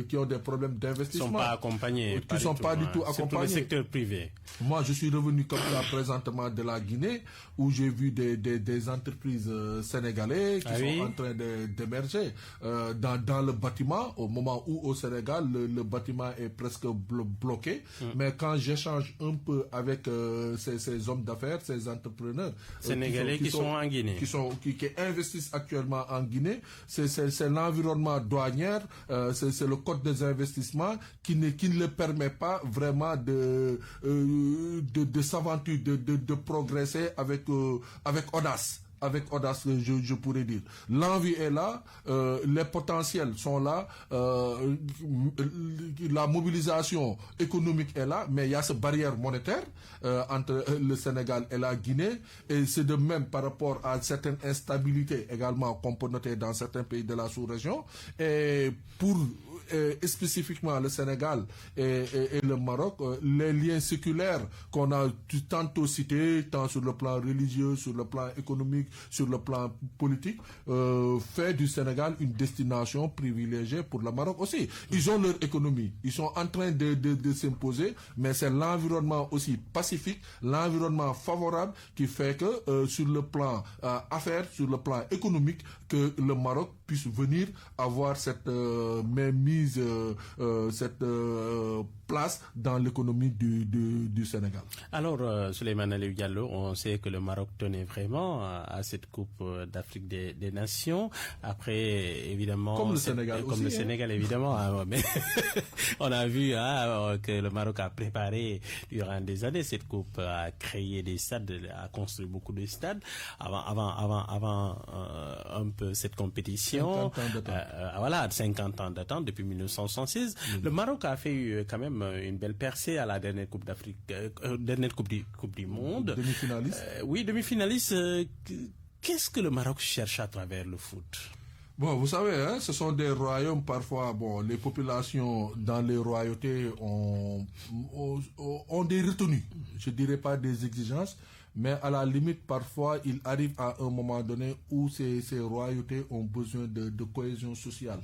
Speaker 3: qui ont des problèmes d'investissement.
Speaker 2: Qui
Speaker 3: sont pas du tout accompagnés.
Speaker 2: Surtout le secteur privé.
Speaker 3: Moi, je suis revenu comme ça présentement de la Guinée, où j'ai vu des entreprises sénégalaises qui sont en train d'émerger dans le bâtiment, au moment où au Sénégal, le bâtiment est presque bloqué. Mais quand j'échange un peu avec ces hommes d'affaires, ces entrepreneurs
Speaker 2: sénégalais qui sont en Guinée,
Speaker 3: qui investissent actuellement en Guinée, c'est l'environnement douanier, c'est le code des investissements qui ne le permet pas vraiment de s'aventurer, de progresser avec audace. Avec audace, je pourrais dire. L'envie est là, les potentiels sont là, la mobilisation économique est là, mais il y a cette barrière monétaire entre le Sénégal et la Guinée, et c'est de même par rapport à certaines instabilités également qu'on peut noter dans certains pays de la sous-région. Et pour spécifiquement le Sénégal et le Maroc, les liens séculaires qu'on a tantôt cités, tant sur le plan religieux, sur le plan économique, sur le plan politique, fait du Sénégal une destination privilégiée pour le Maroc aussi. Ils ont leur économie, ils sont en train de s'imposer, mais c'est l'environnement aussi pacifique, l'environnement favorable qui fait que sur le plan affaires, sur le plan économique, que le Maroc puisse venir avoir cette mainmise, cette place dans l'économie du Sénégal.
Speaker 2: Alors, Souleymane Aliou Diallo, on sait que le Maroc tenait vraiment à cette Coupe d'Afrique des Nations. Après, évidemment...
Speaker 3: Comme le Sénégal aussi.
Speaker 2: Comme le Sénégal, évidemment. Hein, mais on a vu que le Maroc a préparé durant des années cette Coupe, a créé des stades, a construit beaucoup de stades avant un peu cette compétition.
Speaker 3: 50 ans d'attente.
Speaker 2: Voilà, 50 ans d'attente depuis 1966. Le Maroc a fait quand même une belle percée à la dernière Coupe d'Afrique, dernière Coupe du Monde.
Speaker 3: Demi-finaliste.
Speaker 2: Oui, demi-finaliste. Qu'est-ce que le Maroc cherche à travers le foot?
Speaker 3: Bon, vous savez, hein, ce sont des royaumes parfois. Bon, les populations dans les royautés ont des retenues. Je dirais pas des exigences, mais à la limite, parfois, il arrive à un moment donné où ces royautés ont besoin de cohésion sociale.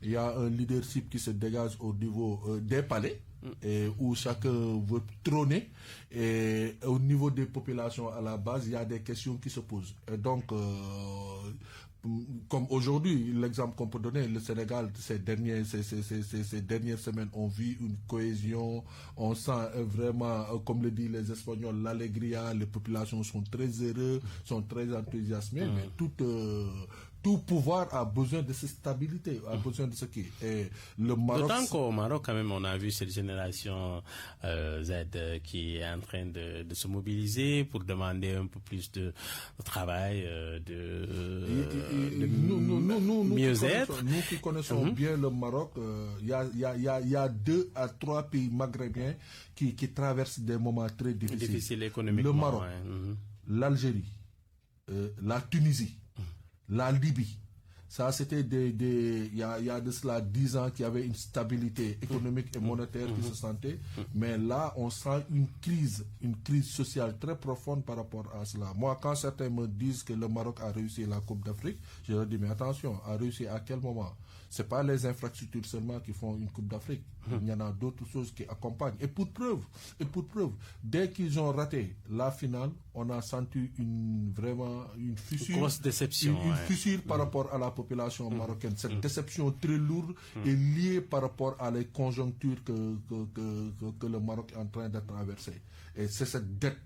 Speaker 3: Il y a un leadership qui se dégage au niveau des palais, et où chacun veut trôner, et au niveau des populations à la base, il y a des questions qui se posent. Et donc, comme aujourd'hui, l'exemple qu'on peut donner, le Sénégal, ces dernières semaines, on vit une cohésion, on sent vraiment, comme le disent les Espagnols, l'allegria, les populations sont très heureuses, sont très enthousiasmées, mais tout pouvoir a besoin de cette stabilité, a besoin de ce qui est le Maroc.
Speaker 2: D'autant qu'au Maroc, quand même, on a vu cette génération Z qui est en train de se mobiliser pour demander un peu plus de travail, de mieux-être.
Speaker 3: Nous qui connaissons bien le Maroc, il y a 2 à 3 pays maghrébins qui traversent des moments très difficiles.
Speaker 2: Difficile économiquement.
Speaker 3: Le Maroc, l'Algérie, la Tunisie, la Libye. Ça, c'était il y a de cela 10 ans qu'il y avait une stabilité économique et monétaire qui se sentait. Mais là, on sent une crise sociale très profonde par rapport à cela. Moi, quand certains me disent que le Maroc a réussi la Coupe d'Afrique, je leur dis, mais attention, a réussi à quel moment? C'est pas les infrastructures seulement qui font une Coupe d'Afrique. Il y en a d'autres choses qui accompagnent. Et pour preuve, dès qu'ils ont raté la finale, on a senti vraiment une fissure.
Speaker 2: Une grosse déception.
Speaker 3: Une fissure par rapport à la population marocaine. Cette déception très lourde est liée par rapport à les conjonctures que le Maroc est en train de traverser. Et c'est cette dette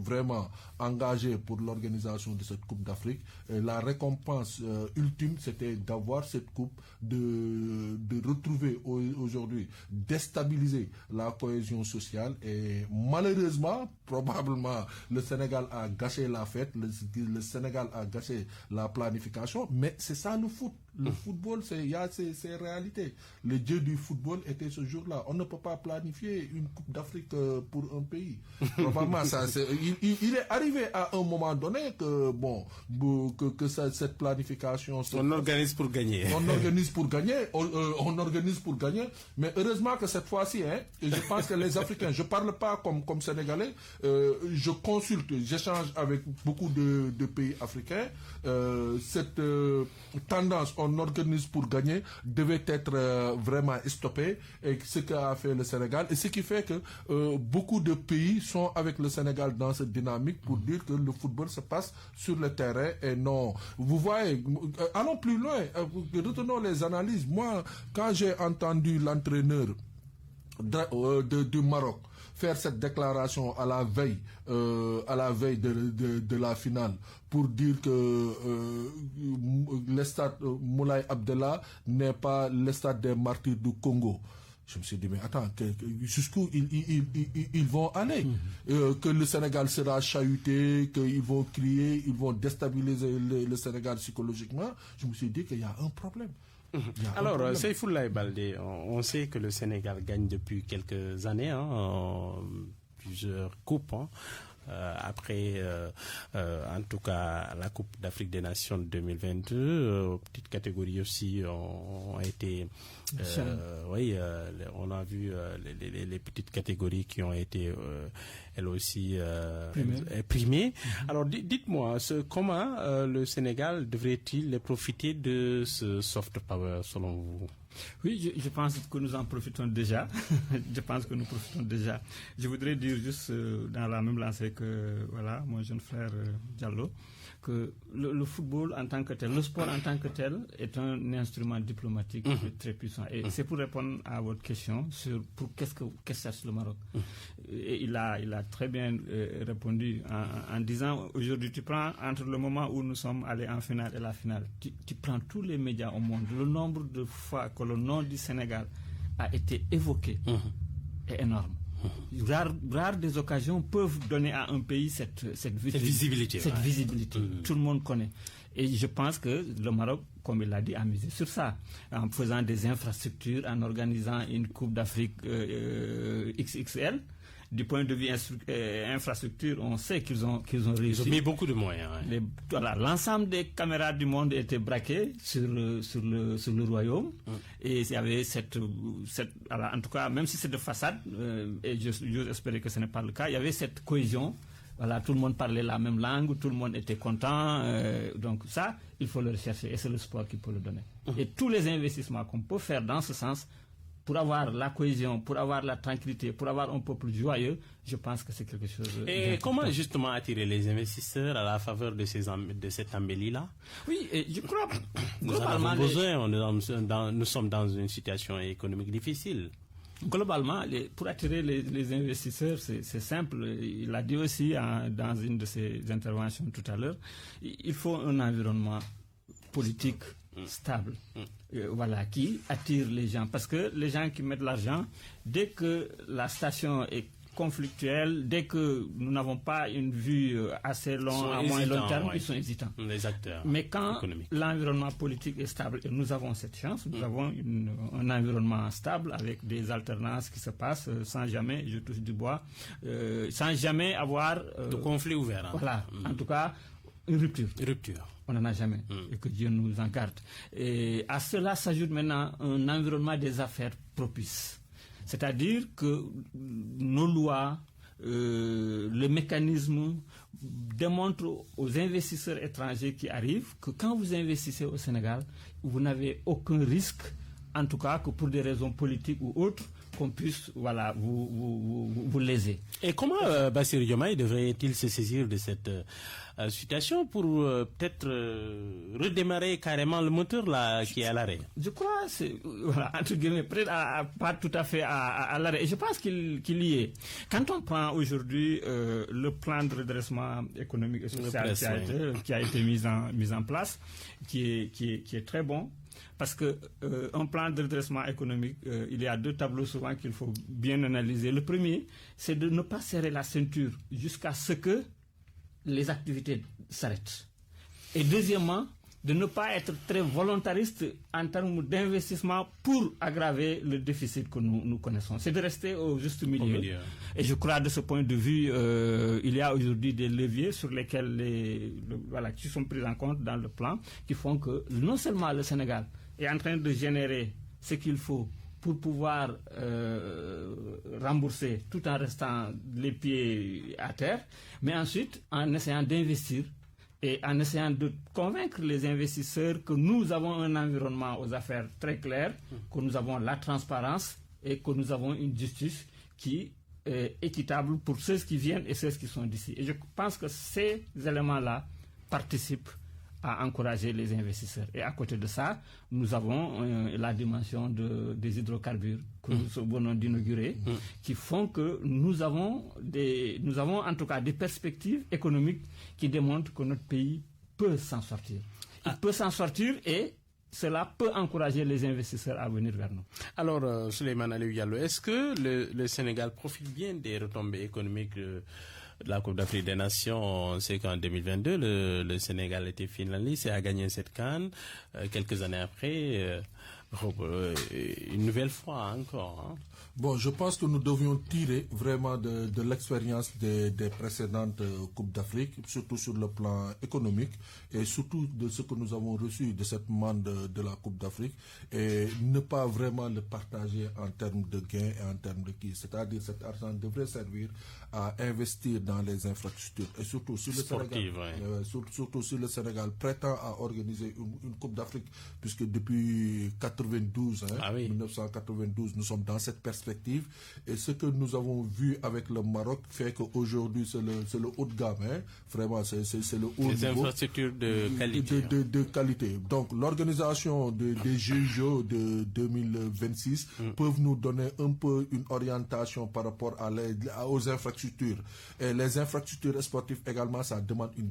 Speaker 3: vraiment engagée pour l'organisation de cette Coupe d'Afrique. La récompense ultime, c'était d'avoir cette coupe, de retrouver aujourd'hui, déstabiliser la cohésion sociale. Et malheureusement, probablement, le Sénégal a gâché la fête, le Sénégal a gâché la planification, mais c'est ça le foot. Le football, il y a ces réalités. Le dieu du football était ce jour-là. On ne peut pas planifier une Coupe d'Afrique pour un pays. Probablement, il est arrivé à un moment donné que cette planification...
Speaker 2: On organise pour gagner.
Speaker 3: On organise pour gagner. Mais heureusement que cette fois-ci, et je pense que les Africains, je ne parle pas comme Sénégalais, je consulte, j'échange avec beaucoup de pays africains. Cette tendance, on organise pour gagner, devait être vraiment stoppée, et ce qu'a fait le Sénégal, et ce qui fait que beaucoup de pays sont avec le Sénégal dans cette dynamique pour dire que le football se passe sur le terrain et non. Vous voyez, allons plus loin, retenons les analyses. Moi, quand j'ai entendu l'entraîneur du Maroc faire cette déclaration à la veille de la finale pour dire que le stade Moulay Abdellah n'est pas le stade des martyrs du Congo. Je me suis dit, mais attends, jusqu'où ils vont aller? Que le Sénégal sera chahuté, qu'ils vont crier, ils vont déstabiliser le Sénégal psychologiquement. Je me suis dit qu'il y a un problème.
Speaker 2: Alors, Seyfoulaye Baldé, on sait que le Sénégal gagne depuis quelques années, plusieurs coupes. après, en tout cas, la Coupe d'Afrique des Nations 2022. Petites catégories aussi ont été... on a vu les petites catégories qui ont été, elles aussi, primées. Alors, dites-moi, comment le Sénégal devrait-il profiter de ce soft power, selon vous?
Speaker 4: Oui, je pense que nous en profitons déjà. Je pense que nous profitons déjà. Je voudrais dire juste dans la même lancée que mon jeune frère Diallo, que le football en tant que tel, le sport en tant que tel est un instrument diplomatique très puissant. Et c'est pour répondre à votre question sur qu'est-ce que cherche le Maroc. Et il a très bien répondu en disant, aujourd'hui tu prends entre le moment où nous sommes allés en finale et la finale, tu prends tous les médias au monde, le nombre de fois que le nom du Sénégal a été évoqué est énorme. Rares des occasions peuvent donner à un pays cette visibilité. Tout le monde connaît. Et je pense que le Maroc, comme il l'a dit, a misé sur ça, en faisant des infrastructures, en organisant une Coupe d'Afrique XXL. Du point de vue infrastructure, on sait qu'ils ont réussi.
Speaker 2: Ils ont mis beaucoup de moyens.
Speaker 4: L'ensemble des caméras du monde étaient braquées sur le royaume. Et il y avait en tout cas, même si c'est de façade, et j'ose espérer que ce n'est pas le cas, il y avait cette cohésion. Tout le monde parlait la même langue, tout le monde était content. Donc ça, il faut le rechercher et c'est le sport qui peut le donner. Et tous les investissements qu'on peut faire dans ce sens, pour avoir la cohésion, pour avoir la tranquillité, pour avoir un peuple joyeux, je pense que c'est quelque chose...
Speaker 2: Et comment justement attirer les investisseurs à la faveur de cette embellie-là?
Speaker 4: Oui, et je crois...
Speaker 2: Nous en avons besoin, nous sommes dans une situation économique difficile.
Speaker 4: Globalement, pour attirer les investisseurs, c'est simple. Il a dit aussi dans une de ses interventions tout à l'heure, il faut un environnement politique stable, qui attire les gens. Parce que les gens qui mettent de l'argent, dès que la station est conflictuelle, dès que nous n'avons pas une vue assez longue, à moyen long terme, ils sont hésitants.
Speaker 2: Les acteurs.
Speaker 4: Mais quand l'environnement politique est stable, et nous avons cette chance, nous avons un environnement stable avec des alternances qui se passent sans jamais, je touche du bois, sans jamais avoir...
Speaker 2: de conflit ouvert.
Speaker 4: En tout cas, une rupture. On n'en a jamais, et que Dieu nous en garde. Et à cela s'ajoute maintenant un environnement des affaires propice. C'est-à-dire que nos lois, le mécanisme démontrent aux investisseurs étrangers qui arrivent que quand vous investissez au Sénégal, vous n'avez aucun risque, en tout cas que pour des raisons politiques ou autres, qu'on puisse vous léser.
Speaker 2: Et comment Bassirou Diomaye devrait-il se saisir de cette situation pour peut-être redémarrer carrément le moteur qui est à l'arrêt?
Speaker 4: Je crois, entre guillemets, pas tout à fait à l'arrêt. Et je pense qu'il y est. Quand on prend aujourd'hui le plan de redressement économique et social qui a été mis en place, qui est très bon, parce que un plan de redressement économique, il y a deux tableaux souvent qu'il faut bien analyser. Le premier, c'est de ne pas serrer la ceinture jusqu'à ce que les activités s'arrêtent. Et deuxièmement, de ne pas être très volontariste en termes d'investissement pour aggraver le déficit que nous connaissons. C'est de rester au juste milieu. Et je crois, de ce point de vue, il y a aujourd'hui des leviers sur lesquels qui sont pris en compte dans le plan, qui font que non seulement le Sénégal est en train de générer ce qu'il faut pour pouvoir rembourser tout en restant les pieds à terre, mais ensuite en essayant d'investir et en essayant de convaincre les investisseurs que nous avons un environnement aux affaires très clair, que nous avons la transparence et que nous avons une justice qui est équitable pour ceux qui viennent et ceux qui sont d'ici. Et je pense que ces éléments-là participent à encourager les investisseurs. Et à côté de ça, nous avons la dimension des hydrocarbures que nous venons d'inaugurer, qui font que nous avons en tout cas des perspectives économiques qui démontrent que notre pays peut s'en sortir. Il peut s'en sortir et cela peut encourager les investisseurs à venir vers nous.
Speaker 2: Alors, Souleymane Aliou Diallo, est-ce que le Sénégal profite bien des retombées économiques de la Coupe d'Afrique des Nations? On sait qu'en 2022, le Sénégal était finaliste et a gagné cette CAN. Quelques années après, une nouvelle fois encore. Hein.
Speaker 3: Bon, je pense que nous devions tirer vraiment de l'expérience des précédentes Coupes d'Afrique, surtout sur le plan économique et surtout de ce que nous avons reçu de cette manne de la Coupe d'Afrique et ne pas vraiment le partager en termes de gains et en termes de qui. C'est-à-dire cet argent devrait servir à investir dans les infrastructures et surtout si le Sénégal, surtout si le Sénégal prétend à organiser une Coupe d'Afrique, puisque depuis 1992, nous sommes dans cette perspective. Et ce que nous avons vu avec le Maroc fait qu'aujourd'hui c'est le haut de gamme, hein. Vraiment c'est le haut
Speaker 2: les
Speaker 3: niveau.
Speaker 2: Infrastructures de qualité.
Speaker 3: De qualité. Donc l'organisation des Jeux de 2026 peuvent nous donner un peu une orientation par rapport aux infrastructures. Et les infrastructures sportives également, ça demande un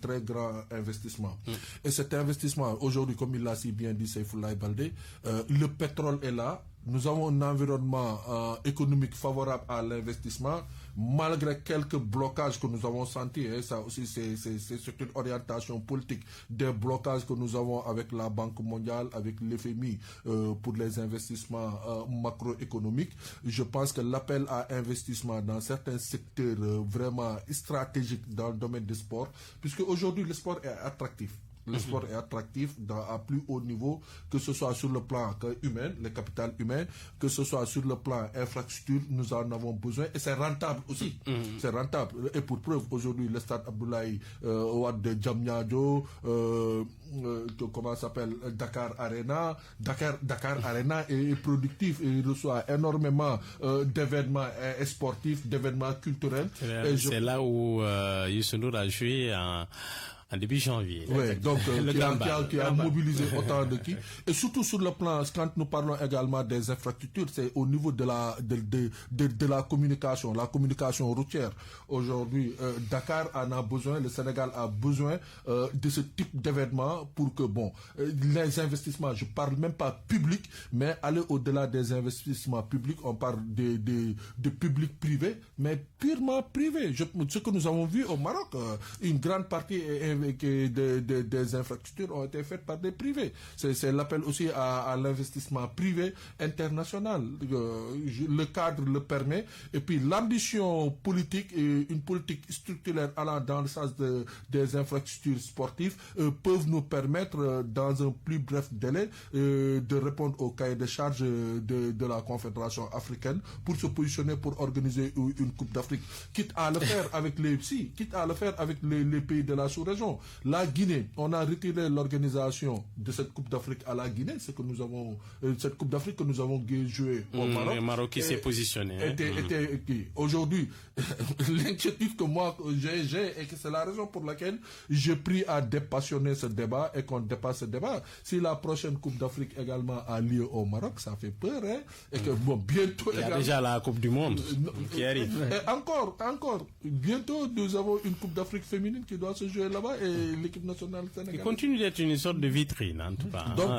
Speaker 3: très grand investissement. Et cet investissement, aujourd'hui, comme il l'a si bien dit Seyfoulaye Baldé, le pétrole est là. Nous avons un environnement économique favorable à l'investissement, malgré quelques blocages que nous avons sentis. Et ça aussi, c'est une orientation politique. Des blocages que nous avons avec la Banque mondiale, avec l'FMI pour les investissements macroéconomiques. Je pense que l'appel à investissement dans certains secteurs vraiment stratégiques dans le domaine du sport, puisque aujourd'hui le sport est attractif. Le sport est attractif à plus haut niveau, que ce soit sur le plan humain, le capital humain, que ce soit sur le plan infrastructure, nous en avons besoin et c'est rentable aussi. C'est rentable. Et pour preuve, aujourd'hui, le stade Abdoulaye Wade de Diamniadio, comment ça s'appelle, Dakar Arena. Dakar Arena est productif et il reçoit énormément d'événements sportifs, d'événements culturels.
Speaker 2: C'est là où Youssou N'Dour a joué en début janvier.
Speaker 3: Oui, donc qui a mobilisé autant de qui. Et surtout sur le plan, quand nous parlons également des infrastructures, c'est au niveau de la communication, la communication routière. Aujourd'hui, Dakar en a besoin, le Sénégal a besoin de ce type d'événement pour que, les investissements, je parle même pas public, mais aller au-delà des investissements publics, on parle de public-privé, mais purement privé. Ce que nous avons vu au Maroc, une grande partie des infrastructures ont été faites par des privés. C'est l'appel aussi à l'investissement privé international. Le cadre le permet. Et puis l'ambition politique et une politique structurelle allant dans le sens des infrastructures sportives peuvent nous permettre, dans un plus bref délai, de répondre au cahier de charge de la Confédération africaine pour se positionner pour organiser une Coupe d'Afrique. Quitte à le faire avec les pays de la sous-région. La Guinée, on a retiré l'organisation de cette Coupe d'Afrique à la Guinée, c'est que nous avons cette Coupe d'Afrique que nous avons jouée au Maroc.
Speaker 2: Le Maroc qui s'est positionné.
Speaker 3: Aujourd'hui, l'inquiétude que moi j'ai et que c'est la raison pour laquelle j'ai pris à dépassionner ce débat et qu'on dépasse ce débat. Si la prochaine Coupe d'Afrique également a lieu au Maroc, ça fait peur, hein, et que bientôt
Speaker 2: il y a déjà la Coupe du Monde qui arrive.
Speaker 3: Et encore, bientôt nous avons une Coupe d'Afrique féminine qui doit se jouer là-bas et l'équipe nationale sénégalaise.
Speaker 2: Il continue d'être une sorte de vitrine, en tout cas.
Speaker 3: Donc,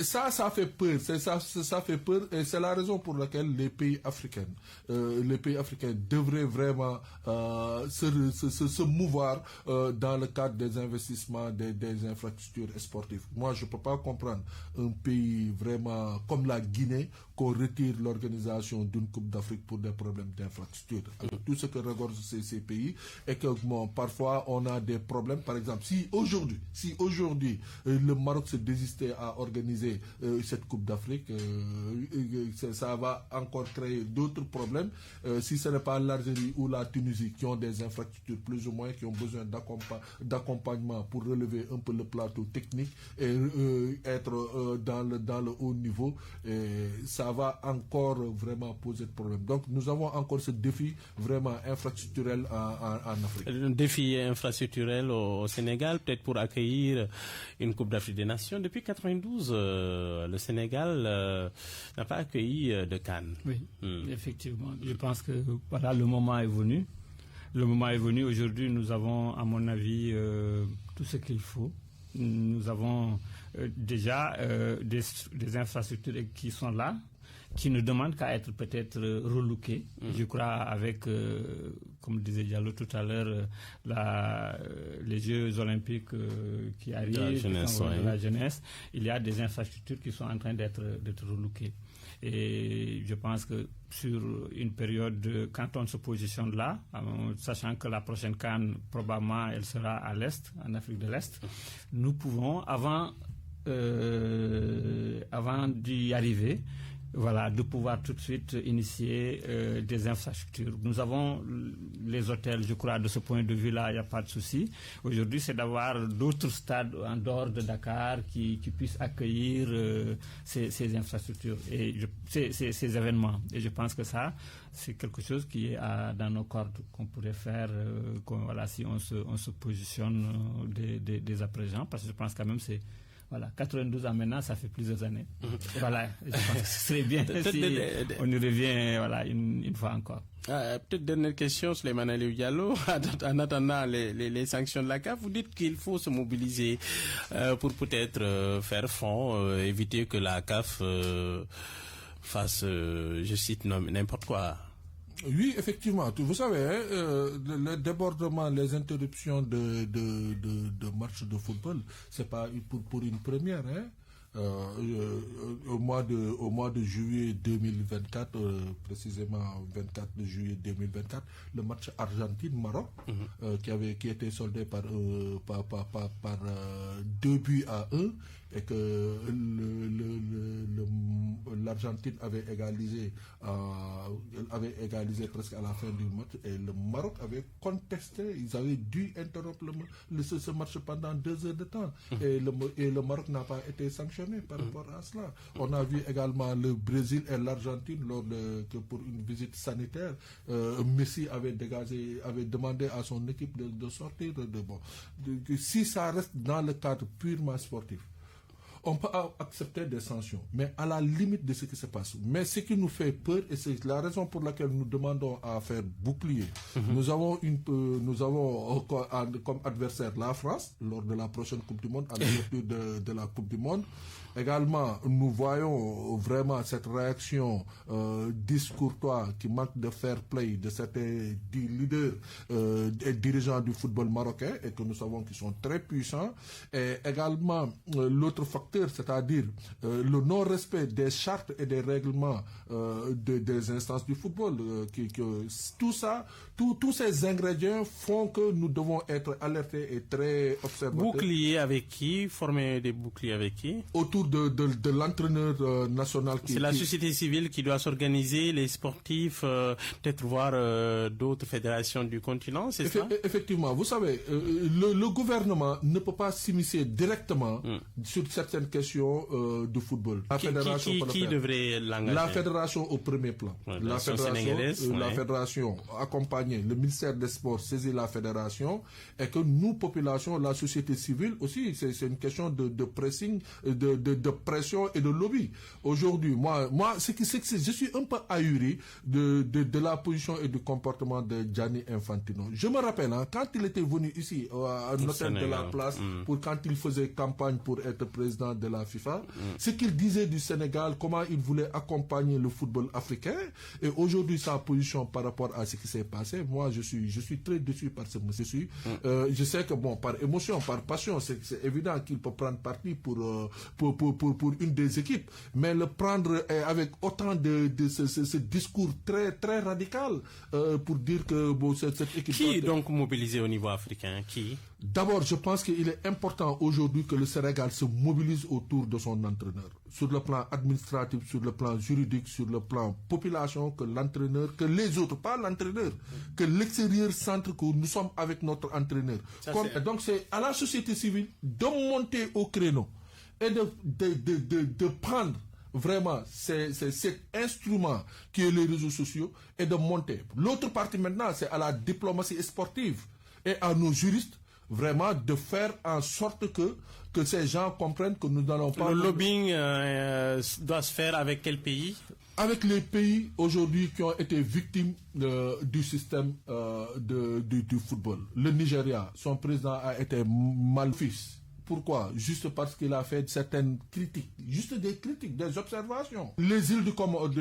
Speaker 3: ça fait peur. Ça fait peur et c'est la raison pour laquelle les pays africains devraient vraiment se mouvoir dans le cadre des investissements des infrastructures sportives. Moi, je ne peux pas comprendre un pays vraiment comme la Guinée qu'on retire l'organisation d'une Coupe d'Afrique pour des problèmes d'infrastructure. Avec tout ce que regorgent ces pays et que parfois on a des problèmes. Par exemple, si aujourd'hui le Maroc se désistait à organiser cette Coupe d'Afrique, ça va encore créer d'autres problèmes. Si ce n'est pas l'Algérie ou la Tunisie qui ont des infrastructures plus ou moins, qui ont besoin d'accompagnement pour relever un peu le plateau technique et être dans le haut niveau, ça va encore vraiment poser de problème. Donc nous avons encore ce défi vraiment infrastructurel en Afrique.
Speaker 2: Un défi infrastructurel au Sénégal, peut-être pour accueillir une Coupe d'Afrique des Nations. Depuis 1992, le Sénégal n'a pas accueilli de CAN.
Speaker 4: Oui, effectivement. Je pense que voilà, le moment est venu. Le moment est venu. Aujourd'hui, nous avons, à mon avis, tout ce qu'il faut. Nous avons déjà des infrastructures qui sont là. qui ne demande qu'à être peut-être relooké. Je crois avec, comme disait Diallo tout à l'heure, les Jeux Olympiques qui arrivent, la jeunesse, il y a des infrastructures qui sont en train d'être relookées. Et je pense que sur une période, quand on se positionne là, sachant que la prochaine CAN, probablement, elle sera à l'Est, en Afrique de l'Est, nous pouvons, avant d'y arriver, de pouvoir tout de suite initier des infrastructures. Nous avons les hôtels, je crois, de ce point de vue-là, il n'y a pas de souci. Aujourd'hui, c'est d'avoir d'autres stades en dehors de Dakar qui puissent accueillir ces infrastructures et ces événements. Et je pense que ça, c'est quelque chose qui est dans nos cordes, qu'on pourrait faire si on se positionne dès à présent, parce que je pense quand même c'est... 92 ans maintenant, ça fait plusieurs années. Je pense que ce serait bien si on y revient une fois encore.
Speaker 2: Peut-être dernière question, Souleymane Aliou Diallo. En attendant les sanctions de la CAF, vous dites qu'il faut se mobiliser pour peut-être faire front, éviter que la CAF fasse, je cite, n'importe quoi.
Speaker 3: Oui, effectivement. Vous savez, le débordement, les interruptions de matchs de football, c'est pas pour une première. Au mois de juillet 2024, précisément 24 de juillet 2024, le match Argentine-Maroc, qui était soldé par 2 buts à 1, et que l'Argentine avait égalisé presque à la fin du match, et le Maroc avait contesté. Ils avaient dû interrompre ce match pendant 2 heures de temps, et le Maroc n'a pas été sanctionné par rapport à cela. On a vu également le Brésil et l'Argentine que pour une visite sanitaire, Messi avait demandé à son équipe de sortir si ça reste dans le cadre purement sportif, on peut accepter des sanctions, mais à la limite de ce qui se passe. Mais ce qui nous fait peur, et c'est la raison pour laquelle nous demandons à faire bouclier. Nous avons comme adversaire la France lors de la prochaine Coupe du Monde, à l'ouverture de la Coupe du Monde. Également, nous voyons vraiment cette réaction discourtoise qui manque de fair play de certains leaders et dirigeants du football marocain, et que nous savons qu'ils sont très puissants. Et également, l'autre facteur, c'est-à-dire le non-respect des chartes et des règlements des instances du football. Tout ça, tous ces ingrédients font que nous devons être alertés et très observateurs.
Speaker 2: Bouclier avec qui? Former des boucliers avec qui?
Speaker 3: Autour de l'entraîneur national.
Speaker 2: C'est la société civile qui doit s'organiser, les sportifs, peut-être voir d'autres fédérations du continent, c'est ça?
Speaker 3: Effectivement, vous savez, le gouvernement ne peut pas s'immiscer directement sur certaines questions de football. La fédération
Speaker 2: qui devrait l'engager?
Speaker 3: La fédération au premier plan.
Speaker 2: Ouais,
Speaker 3: la fédération accompagnée, le ministère des Sports saisit la fédération, et que nous, population, la société civile aussi, c'est une question de pressing, de pression et de lobby. Aujourd'hui, moi, je suis un peu ahuri de la position et du comportement de Gianni Infantino. Je me rappelle, quand il était venu ici, à l'hôtel de la Place, quand il faisait campagne pour être président de la FIFA, ce qu'il disait du Sénégal, comment il voulait accompagner le football africain, et aujourd'hui, sa position par rapport à ce qui s'est passé, moi, je suis très déçu par ce monsieur. Je sais que, par émotion, par passion, c'est évident qu'il peut prendre parti pour une des équipes, mais le prendre avec autant de ce discours très très radical pour dire que cette équipe...
Speaker 2: Qui est donc mobilisé au niveau africain? Qui?
Speaker 3: D'abord, je pense qu'il est important aujourd'hui que le Sénégal se mobilise autour de son entraîneur. Sur le plan administratif, sur le plan juridique, sur le plan population, que l'entraîneur, que les autres, pas l'entraîneur, que l'extérieur centre que nous sommes avec notre entraîneur. Donc c'est à la société civile de monter au créneau et de prendre vraiment cet instrument qui est les réseaux sociaux et de monter. L'autre partie maintenant, c'est à la diplomatie sportive et à nos juristes vraiment de faire en sorte que ces gens comprennent que nous n'allons pas...
Speaker 2: Le lobbying doit se faire avec quel pays?
Speaker 3: Avec les pays aujourd'hui qui ont été victimes du système du football. Le Nigeria, son président a été malfils Pourquoi? Juste parce qu'il a fait certaines critiques, juste des critiques, des observations. Les îles du Comore, les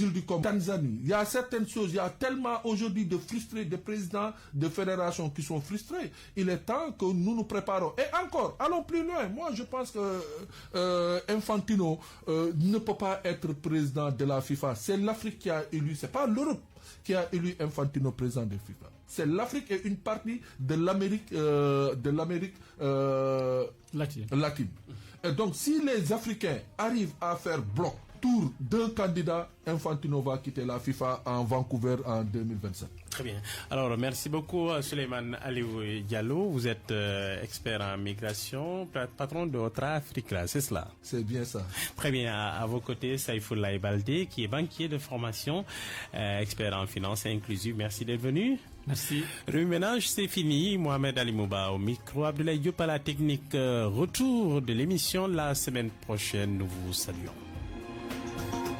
Speaker 3: îles du Comore, Tanzanie. Il y a certaines choses, il y a tellement aujourd'hui de frustrés, de présidents de fédérations qui sont frustrés. Il est temps que nous nous préparons. Et encore, allons plus loin. Moi, je pense que Infantino ne peut pas être président de la FIFA. C'est l'Afrique qui a élu, c'est pas l'Europe qui a élu Infantino président de FIFA. C'est l'Afrique et une partie de l'Amérique latine. Et donc, si les Africains arrivent à faire bloc tour d'un candidat, Infantino va quitter la FIFA en Vancouver en 2027.
Speaker 2: Très bien. Alors, merci beaucoup, Souleymane Aliou Diallo. Vous êtes expert en migration, patron de Otra Africa, c'est cela?
Speaker 3: C'est bien ça.
Speaker 2: Très bien. À vos côtés, Saïfoulaye Baldé, qui est banquier de formation, expert en finance inclusive. Merci d'être venu.
Speaker 4: Merci.
Speaker 2: Remue-ménage, c'est fini. Mohamed Ali Mouba au micro, Abdoulaye Diop à la technique. Retour de l'émission la semaine prochaine. Nous vous saluons.